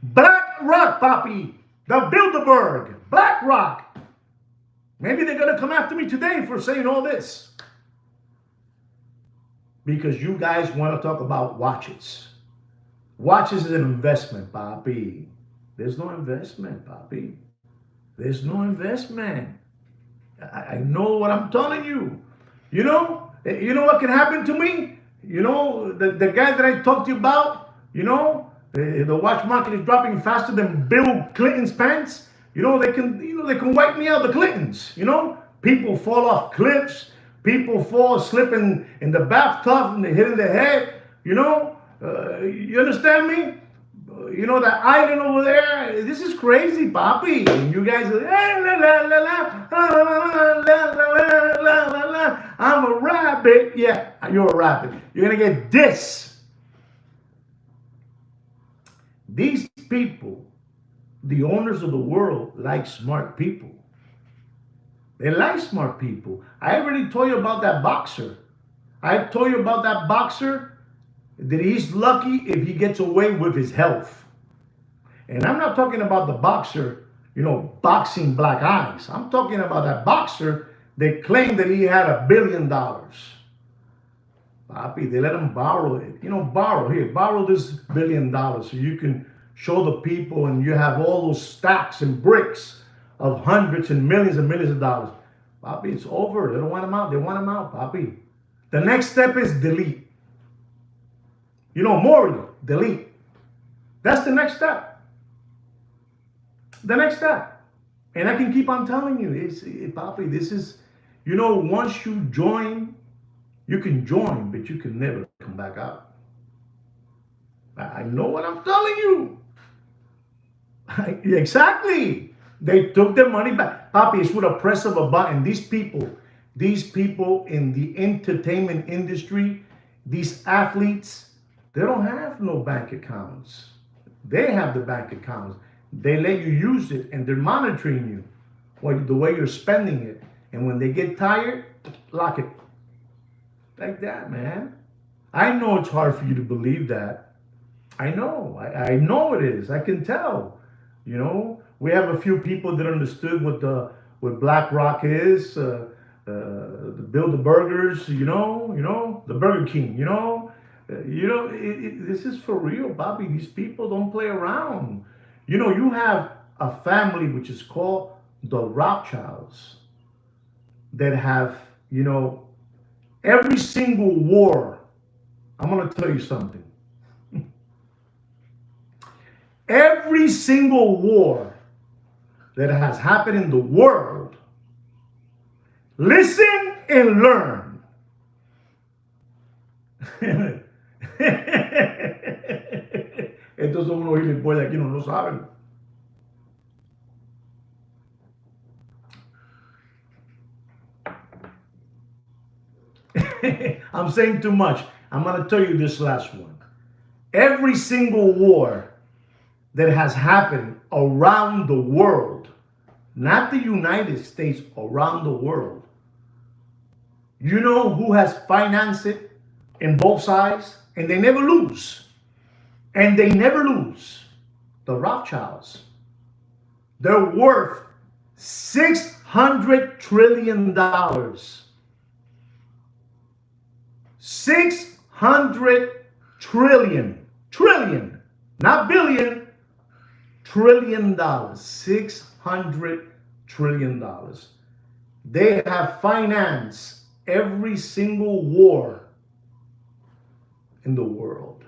Black Rock, papi. The Bilderberg. Black Rock. Maybe they're going to come after me today for saying all this. Because you guys want to talk about watches. Watches is an investment, papi. There's no investment, papi. There's no investment. I know what I'm telling you. You know what can happen to me? You know, the guy that I talked to you about, you know, the watch market is dropping faster than Bill Clinton's pants. You know, they can wipe me out, the Clintons. You know, people fall off cliffs, people fall slipping in the bathtub and they hit their head. You know, you understand me? You know, that island over there, this is crazy, papi. And you guys are, I'm a rabbit. Yeah, you're a rabbit. You're going to get this. These people, the owners of the world, like smart people. They like smart people. I already told you about that boxer. I told you about that boxer that he's lucky if he gets away with his health. And I'm not talking about the boxer, you know, boxing black eyes. I'm talking about that boxer that claimed that he had $1 billion. Papi, they let him borrow it. You know, borrow this $1 billion so you can show the people and you have all those stacks and bricks of hundreds and millions of dollars. Papi, it's over. They don't want him out. They want him out, papi. The next step is delete. You know, Maury, delete. That's the next step. The next step. And I can keep on telling you, papi, this is, you know, once you join, you can join, but you can never come back out. I know what I'm telling you. Exactly. They took their money back. Papi, it's with a press of a button. These people in the entertainment industry, these athletes, they don't have no bank accounts. They have the bank accounts. They let you use it and they're monitoring you, the way you're spending it. And when they get tired, lock it. Like that, man. I know it's hard for you to believe that. I know. I know it is. I can tell. You know, we have a few people that understood what BlackRock is, the Bilderbergers, you know, the Burger King, this is for real, Bobby. These people don't play around. You know, you have a family which is called the Rothschilds that have, you know, every single war. I'm going to tell you something. Every single war that has happened in the world, listen and learn. Estos son unos gilipollas aquí, no lo saben. I'm saying too much. I'm going to tell you this last one. Every single war that has happened around the world, not the United States, around the world, you know who has financed it in both sides? And they never lose. And they never lose. The Rothschilds. They're worth $600 trillion. 600 trillion, not billion, $trillion. $600 trillion. They have financed every single war in the world.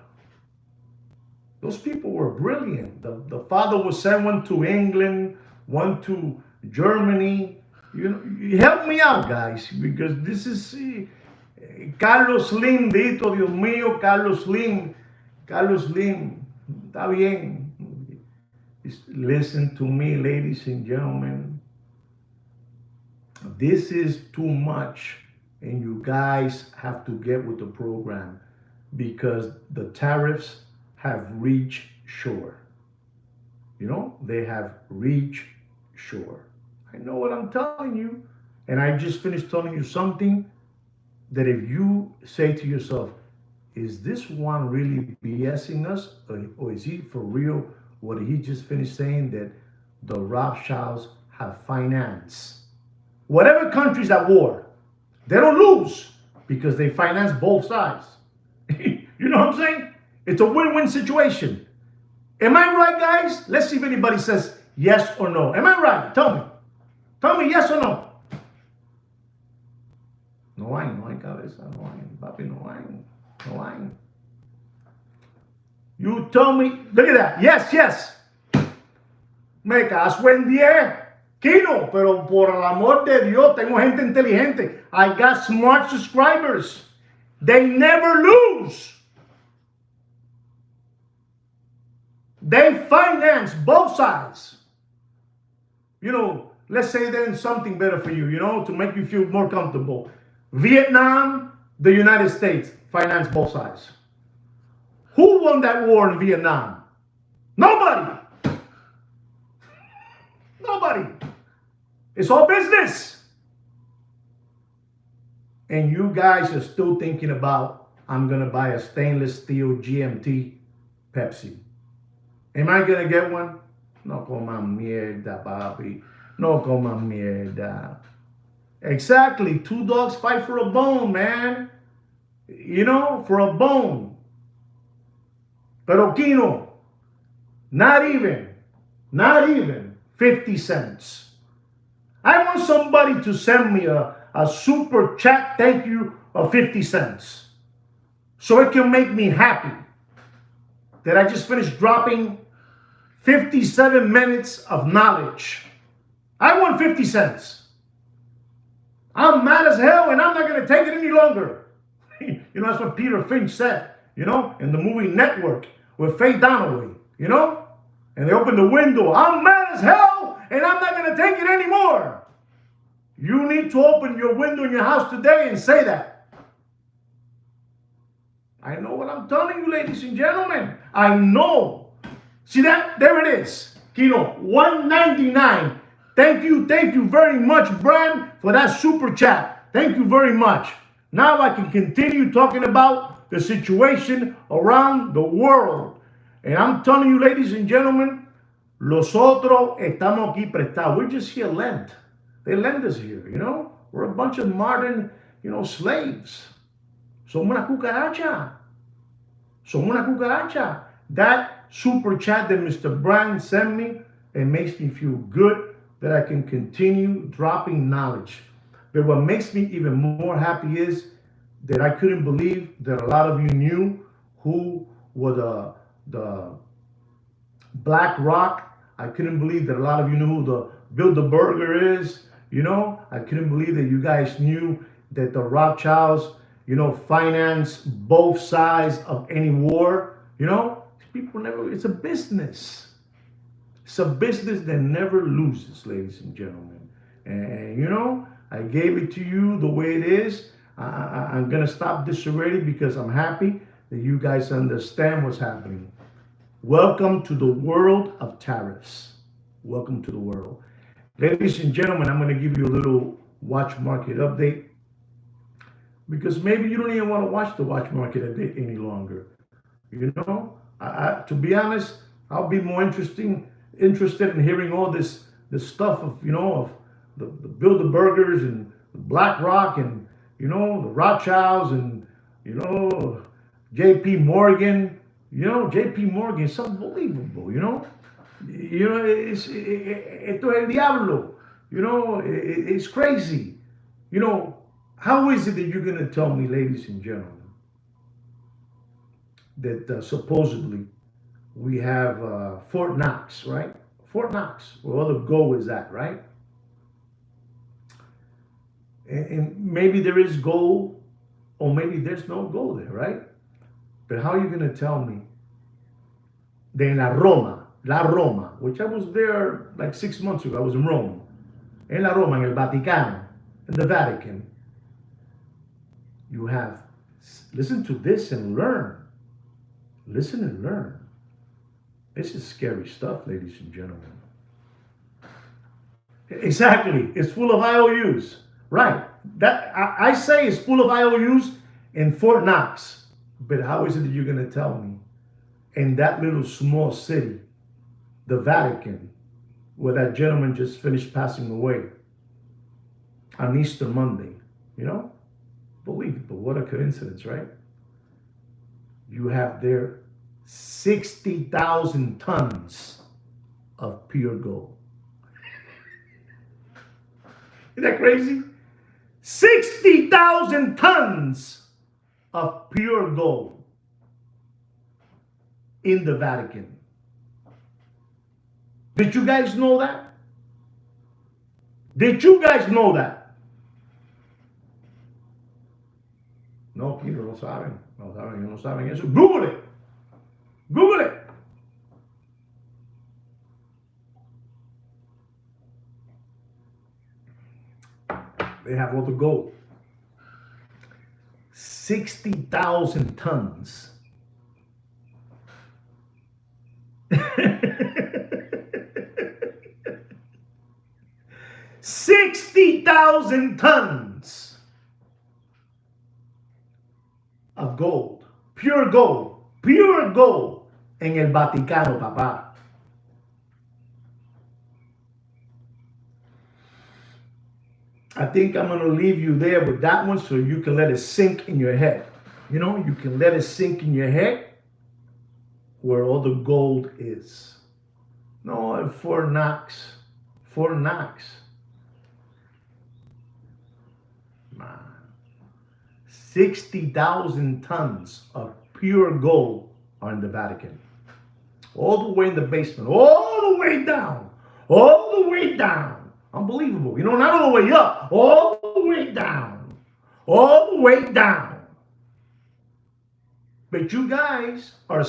Those people were brilliant. The father would send one to England, one to Germany. You know, help me out, guys, because this is Carlos Slim, dito, Dios mío, Carlos Slim, está bien. Just listen to me, ladies and gentlemen. This is too much, and you guys have to get with the program because the tariffs have reached shore. You know, they have reached shore. I know what I'm telling you. And I just finished telling you something that if you say to yourself, is this one really BSing us? Or is he for real? What he just finished saying that the Rothschilds have finance. Whatever country's at war, they don't lose because they finance both sides. You know what I'm saying? It's a win-win situation. Am I right, guys? Let's see if anybody says yes or no. Am I right? Tell me. Tell me yes or no. No hay cabeza, no hay, papi, no hay, no hay. You tell me, look at that. Yes, yes. Me caso en 10. Kino, pero por el amor de Dios, tengo gente inteligente. I got smart subscribers. They never lose. They finance both sides. You know, let's say then something better for you, you know, to make you feel more comfortable. Vietnam, the United States finance both sides. Who won that war in Vietnam? Nobody. Nobody. It's all business. And you guys are still thinking about, I'm going to buy a stainless steel GMT Pepsi. Am I going to get one? No coma mierda, papi. No coma mierda. Exactly. Two dogs fight for a bone, man. You know, for a bone. Pero Kino, not even 50 cents. I want somebody to send me a super chat thank you of 50 cents. So it can make me happy that I just finished dropping 57 minutes of knowledge. I want 50 cents. I'm mad as hell and I'm not going to take it any longer. You know, that's what Peter Finch said, you know, in the movie Network with Faye Dunaway, you know? And they opened the window. I'm mad as hell and I'm not going to take it anymore. You need to open your window in your house today and say that. I know what I'm telling you, ladies and gentlemen. I know. See that? There it is. Kino, $1.99. Thank you very much, Brand, for that super chat. Thank you very much. Now I can continue talking about the situation around the world. And I'm telling you, ladies and gentlemen, los otros estamos aquí prestados. We're just here lent. They lend us here, you know? We're a bunch of modern, you know, slaves. Somos una cucaracha. Somos una cucaracha. That super chat that Mr. Brand sent me, it makes me feel good that I can continue dropping knowledge. But what makes me even more happy is that I couldn't believe that a lot of you knew who were the Black Rock. I couldn't believe that a lot of you knew who the Bilderberger is. You know, I couldn't believe that you guys knew that the Rothschilds, you know, finance both sides of any war. You know, people never, it's a business. It's a business that never loses, ladies and gentlemen. And, you know, I gave it to you the way it is. I'm going to stop this already because I'm happy that you guys understand what's happening. Welcome to the world of tariffs. Welcome to the world. Ladies and gentlemen, I'm going to give you a little watch market update because maybe you don't even want to watch the watch market update any longer. You know, to be honest, I'll be more interested in hearing all this stuff of, you know, of the Bilderbergers and the Black Rock and, you know, the Rothschilds and, you know, J.P. Morgan. You know, J.P. Morgan is unbelievable, you know. You know, esto es el diablo. You know, it's crazy. You know, how is it that you're going to tell me, ladies and gentlemen, that supposedly we have Fort Knox, right? Fort Knox, where all the gold is at, right? And maybe there is gold, or maybe there's no gold there, right? But how are you going to tell me that La Roma, which I was there like 6 months ago, I was in Rome, en La Roma, en el Vaticano, in the Vatican, you have, listen to this and learn. Listen and learn. This is scary stuff, ladies and gentlemen. Exactly. It's full of IOUs. Right. That I say is full of IOUs in Fort Knox. But how is it that you're going to tell me in that little small city, the Vatican, where that gentleman just finished passing away on Easter Monday? You know, believable. What a coincidence, right? You have there 60,000 tons of pure gold. Isn't that crazy? 60,000 tons of pure gold in the Vatican. Did you guys know that? Did you guys know that? No, Peter, no saben. No saben, no saben eso. Google it. Google it. They have all the gold. 60,000 tons. 60,000 tons of gold. Pure gold. Pure gold en el Vaticano, papá. I think I'm going to leave you there with that one so you can let it sink in your head. You know, you can let it sink in your head where all the gold is. No, at Fort Knox. Fort Knox. Man. 60,000 tons of pure gold are in the Vatican. All the way in the basement. All the way down. All the way down. Unbelievable. You know, not all the way up. All the way down. All the way down. But you guys are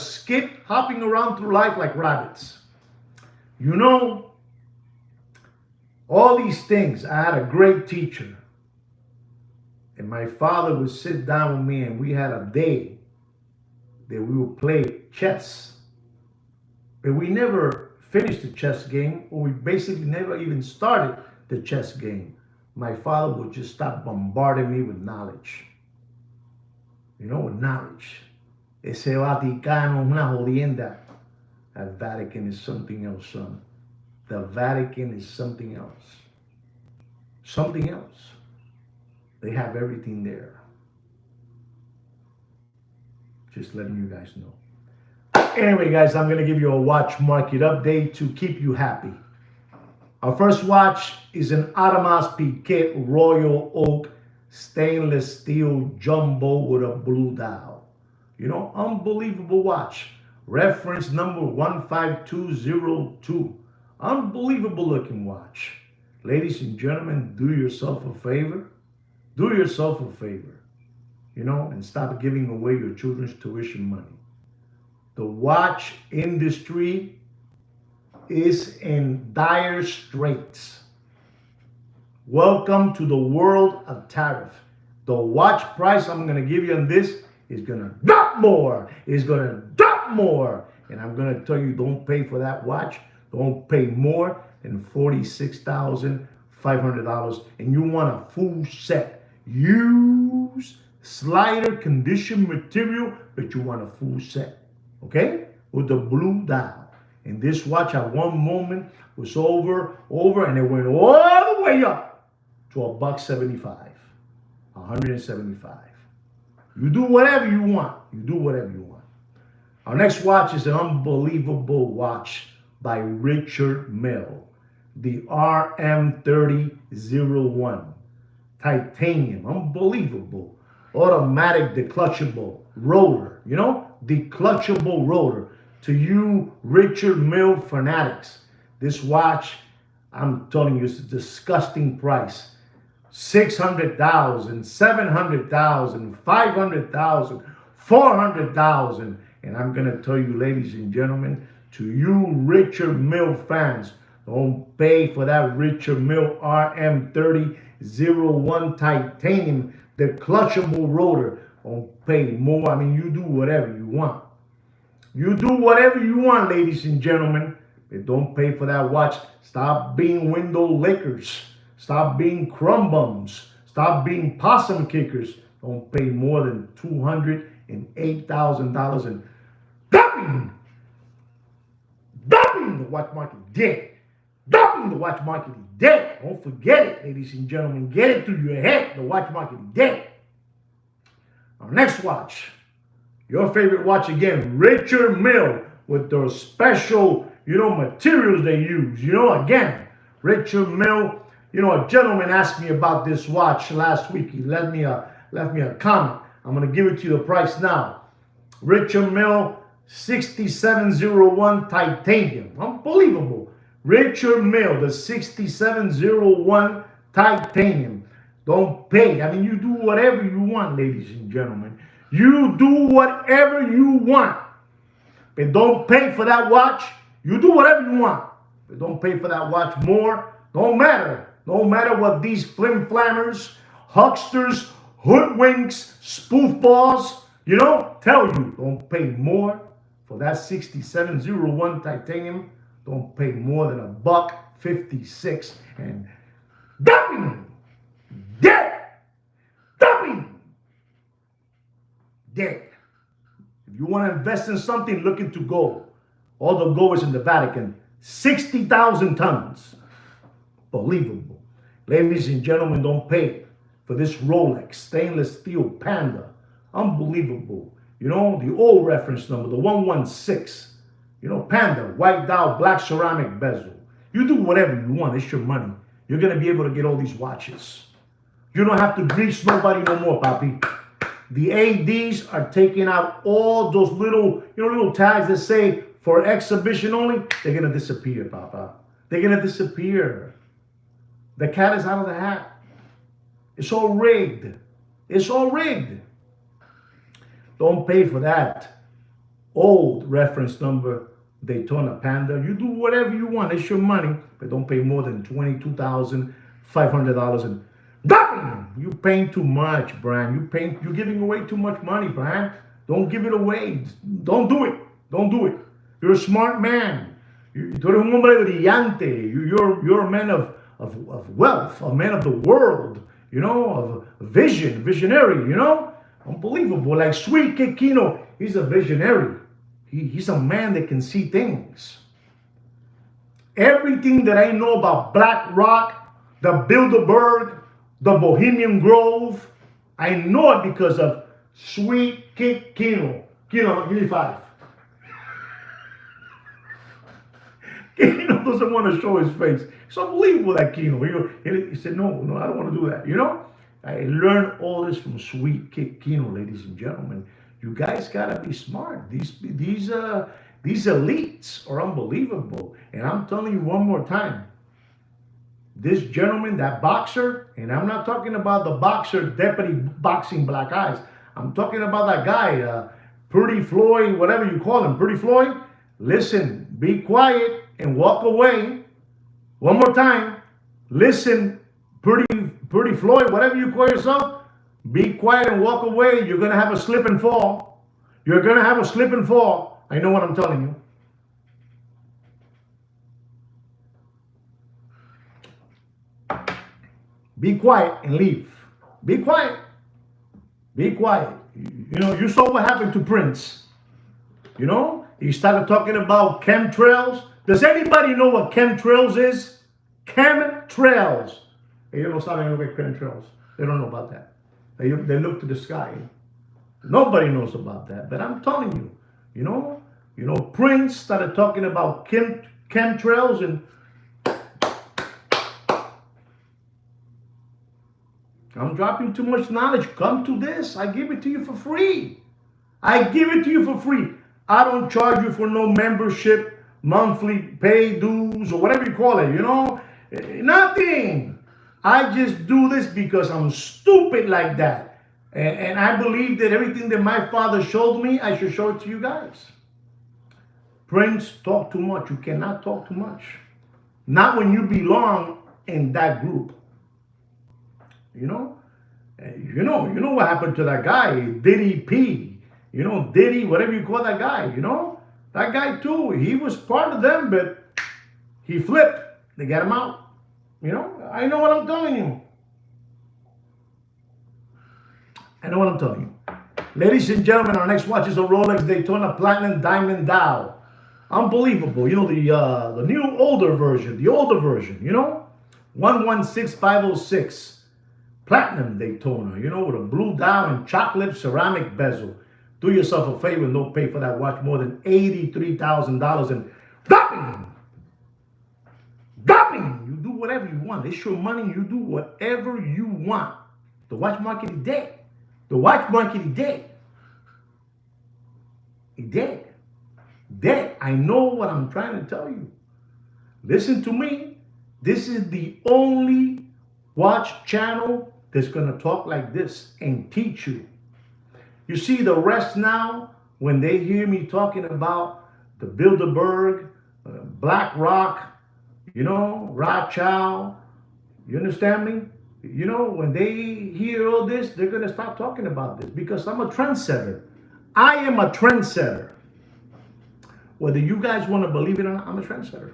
hopping around through life like rabbits. You know, all these things. I had a great teacher. And my father would sit down with me and we had a day that we would play chess. But we never finished the chess game, or we basically never even started the chess game. My father would just stop bombarding me with knowledge. You know, with knowledge. Ese Vaticano es una jodienda. That Vatican is something else, son. The Vatican is something else. Something else. They have everything there. Just letting you guys know. Anyway, guys, I'm going to give you a watch market update to keep you happy. Our first watch is an Audemars Piguet Royal Oak stainless steel jumbo with a blue dial. You know, unbelievable watch. Reference number 15202. Unbelievable looking watch. Ladies and gentlemen, do yourself a favor. Do yourself a favor. You know, and stop giving away your children's tuition money. The watch industry is in dire straits. Welcome to the world of tariff. The watch price I'm going to give you on this is going to drop more. It's going to drop more. And I'm going to tell you, don't pay for that watch. Don't pay more than $46,500. And you want a full set. Use slider condition material, but you want a full set. Okay? With the blue dial. And this watch at one moment was over, and it went all the way up to $175. $175. You do whatever you want. You do whatever you want. Our next watch is an unbelievable watch by Richard Mille. The RM3001. Titanium. Unbelievable. Automatic declutchable rotor. You know? Declutchable rotor. To you Richard Mille fanatics, this watch, I'm telling you, it's a disgusting price. $600,000, $700,000, $500,000, $400,000. And I'm going to tell you, ladies and gentlemen, to you Richard Mille fans, don't pay for that Richard Mille RM3001 titanium, the clutchable rotor. Don't pay more. I mean, you do whatever you want. You do whatever you want, ladies and gentlemen. But don't pay for that watch. Stop being window lickers. Stop being crumb bums. Stop being possum kickers. Don't pay more than $208,000 in dumping. Dumping the watch market dead. Dumping the watch market is dead. Don't forget it, ladies and gentlemen. Get it through your head. The watch market is dead. Our next watch, your favorite watch again, Richard Mille, with those special, materials they use. Again, Richard Mille. A gentleman asked me about this watch last week. He left me a comment. I'm going to give it to you the price now. Richard Mille 6701 titanium. Unbelievable. Richard Mille, the 6701 titanium. Don't pay. I mean, you do whatever you want, ladies and gentlemen. You do whatever you want. But don't pay for that watch. You do whatever you want. But don't pay for that watch more. Don't matter. No matter what these flim-flammers, hucksters, hoodwinks, spoofballs, tell you. Don't pay more for that 6701 titanium. Don't pay more than $156. And dumping, dead, dumping, dead. If you want to invest in something, look into gold. All the gold is in the Vatican. 60,000 tons. Believable. Ladies and gentlemen, don't pay for this Rolex stainless steel Panda. Unbelievable. The old reference number, the 116. Panda, white dial, black ceramic bezel. You do whatever you want. It's your money. You're going to be able to get all these watches. You don't have to grease nobody no more, papi. The ADs are taking out all those little tags that say for exhibition only. They're going to disappear, papa. They're going to disappear. The cat is out of the hat. It's all rigged. It's all rigged. Don't pay for that old reference number Daytona Panda. You do whatever you want. It's your money. But don't pay more than $22,500. And you paying too much, Brian. You're giving away too much money, Brian. Don't give it away. Don't do it. Don't do it. You're a smart man. Tú eres un hombre brillante. You're a man of wealth, a man of the world, of vision, visionary, Unbelievable. Like Sweet Kid Kino, he's a visionary. He's a man that can see things. Everything that I know about Black Rock, the Bilderberg, the Bohemian Grove, I know it because of Sweet Kid Kino. Kino, give me 5. Kino doesn't want to show his face. It's unbelievable, that Kino. He said, no, I don't want to do that. I learned all this from Sweet Kid Kino, ladies and gentlemen. You guys gotta be smart. These elites are unbelievable. And I'm telling you one more time, this gentleman, that boxer, and I'm not talking about the boxer deputy boxing black eyes. I'm talking about that guy, Pretty Floyd, whatever you call him, Pretty Floyd. Listen, be quiet and walk away. One more time. Listen, Pretty Floyd, whatever you call yourself, be quiet and walk away. You're going to have a slip and fall. You're going to have a slip and fall. I know what I'm telling you. Be quiet and leave. Be quiet. Be quiet. You saw what happened to Prince. He started talking about chemtrails. Does anybody know what chemtrails is? Chemtrails. Ellos no saben lo que es chemtrails. They don't know about that. They look to the sky. Nobody knows about that. But I'm telling you, Prince started talking about chemtrails, and I'm dropping too much knowledge. Come to this. I give it to you for free. I give it to you for free. I don't charge you for no membership, monthly pay dues, or whatever you call it, Nothing. I just do this because I'm stupid like that. And I believe that everything that my father showed me, I should show it to you guys. Prince talk too much. You cannot talk too much. Not when you belong in that group. You know what happened to that guy, Diddy P. Diddy, whatever you call that guy, That guy too, he was part of them, but he flipped. They got him out. I know what I'm telling you. I know what I'm telling you. Ladies and gentlemen, our next watch is a Rolex Daytona Platinum Diamond Dial. Unbelievable. You know, the new older version, you know? 116506. Platinum Daytona, you know, with a blue dial and chocolate ceramic bezel. Do yourself a favor and don't pay for that watch more than $83,000 and dropping. You do whatever you want. It's your money. You do whatever you want. The watch market is dead. The watch market is dead. It's dead. Dead. I know what I'm trying to tell you. Listen to me. This is the only watch channel that's going to talk like this and teach you. You see, the rest now, when they hear me talking about the Bilderberg, Black Rock, you know, Rothschild, you understand me? You know, when they hear all this, they're going to stop talking about this because I'm a trendsetter. I am a trendsetter. Whether you guys want to believe it or not, I'm a trendsetter.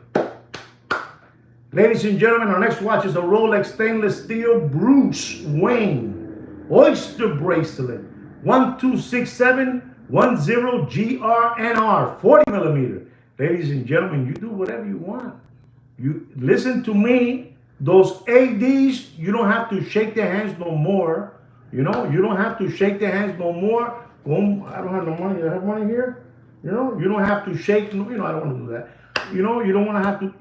Ladies and gentlemen, our next watch is a Rolex stainless steel Bruce Wayne Oyster bracelet. 126710 GRNR, 40 millimeter. Ladies and gentlemen, you do whatever you want. You listen to me. Those ADs, you don't have to shake their hands no more. You know, you don't have to shake their hands no more. I don't have no money. I have money here. You know, you don't have to shake. You know, I don't want to do that. You know, you don't have to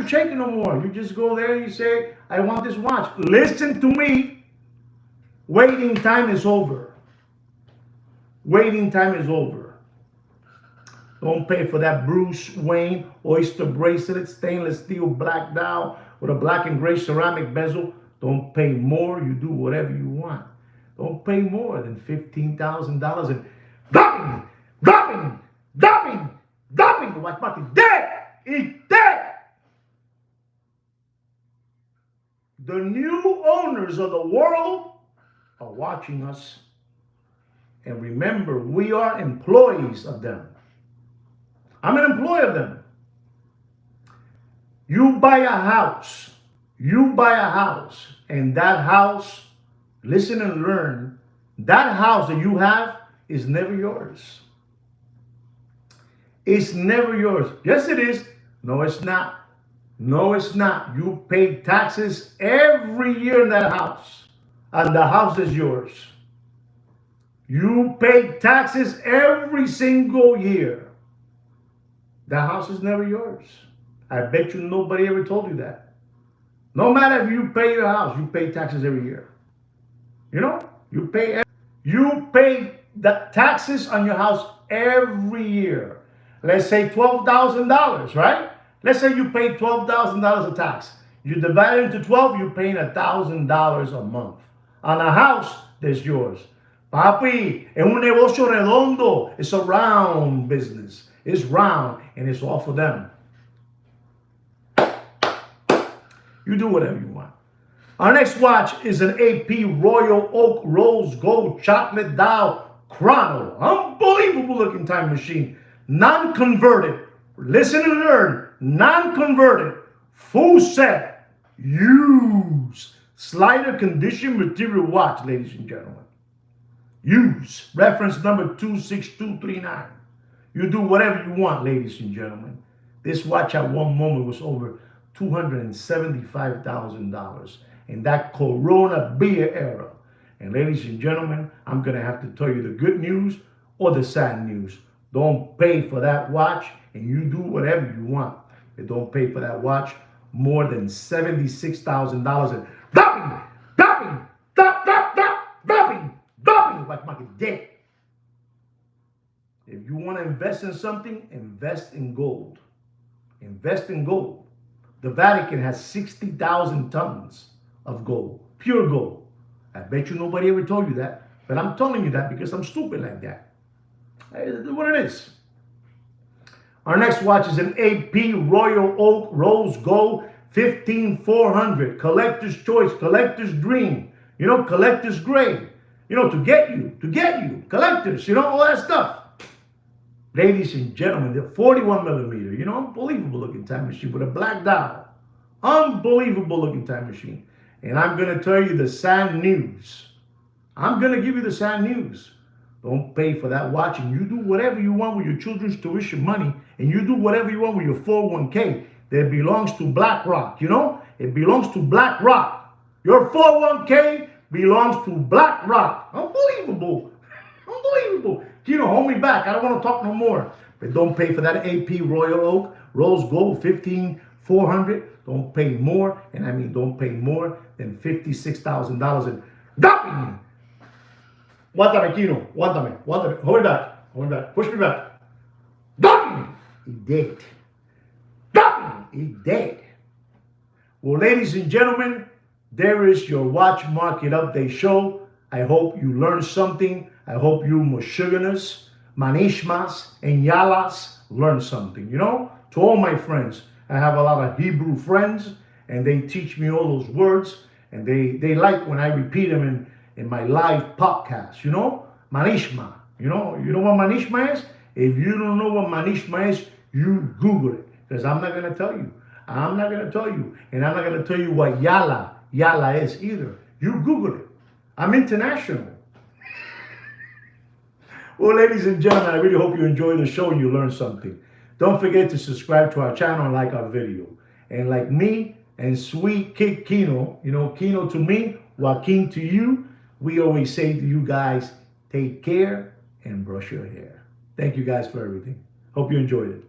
shake it no more. You just go there and you say, I want this watch. Listen to me. Waiting time is over. Waiting time is over. Don't pay for that Bruce Wayne Oyster bracelet, stainless steel black dial with a black and gray ceramic bezel. Don't pay more. You do whatever you want. Don't pay more than $15,000 and dropping. The watch market is dead. It's dead. The new owners of the world are watching us. And remember, we are employees of them. I'm an employee of them. You buy a house. And that house, listen and learn, that house that you have is never yours. It's never yours. Yes, it is. No, it's not. No, it's not. You pay taxes every year in that house, and the house is yours. You pay taxes every single year. The house is never yours. I bet you nobody ever told you that. No matter if you pay your house, you pay taxes every year. You know, you pay the taxes on your house every year. Let's say $12,000, right? Let's say you pay $12,000 of tax. You divide it into 12, you're paying $1,000 a month on a house that's yours. Papi, es un negocio redondo. It's a round business. It's round, and it's all for them. You do whatever you want. Our next watch is an AP Royal Oak Rose Gold Chocolate Dial Chrono. Unbelievable looking time machine. Non-converted. Listen and learn. Non-converted. Full set. Use. Slider condition material watch, ladies and gentlemen. Use. Reference number 26239. You do whatever you want, ladies and gentlemen. This watch at one moment was over $275,000 in that Corona beer era. And ladies and gentlemen, I'm going to have to tell you the good news or the sad news. Don't pay for that watch, and you do whatever you want. But don't pay for that watch more than $76,000 and dropping. Watch market dead. If you want to invest in something, invest in gold. Invest in gold. The Vatican has 60,000 tons of gold, pure gold. I bet you nobody ever told you that, but I'm telling you that because I'm stupid like that. It's what it is. Our next watch is an AP Royal Oak Rose Gold 15400, collector's choice, collector's dream, you know, collector's grade, you know, to get you, collectors, you know, all that stuff. Ladies and gentlemen, the 41 millimeter, you know, unbelievable looking time machine with a black dial. Unbelievable looking time machine. And I'm going to tell you the sad news. I'm going to give you the sad news. Don't pay for that watch, and you do whatever you want with your children's tuition money, and you do whatever you want with your 401k that belongs to BlackRock. You know, it belongs to BlackRock. Your 401k belongs to BlackRock. Unbelievable. Unbelievable. Kino, hold me back. I don't want to talk no more. But don't pay for that AP Royal Oak Rose Gold 15400. Don't pay more, and I mean don't pay more than $56,000 in dumping. Aguántame, Kino. Aguántame. Aguántame. Hold me back. Hold me back. Push me back. Dumping. He dead. Dumping. He dead. Well, ladies and gentlemen, there is your Watch Market Update show. I hope you learned something. I hope you Moshuganas, Manishmas, and Yalas learned something. You know, to all my friends, I have a lot of Hebrew friends, and they teach me all those words, and they like when I repeat them in my live podcast. You know, Manishma. You know what Manishma is? If you don't know what Manishma is, you Google it, because I'm not going to tell you. I'm not going to tell you, and I'm not going to tell you what Yala is either. You Google it. I'm international. Well, ladies and gentlemen, I really hope you enjoyed the show and you learned something. Don't forget to subscribe to our channel and like our video. And like me and sweet Kid Kino, you know, Kino to me, Joaquin to you, we always say to you guys, take care and brush your hair. Thank you guys for everything. Hope you enjoyed it.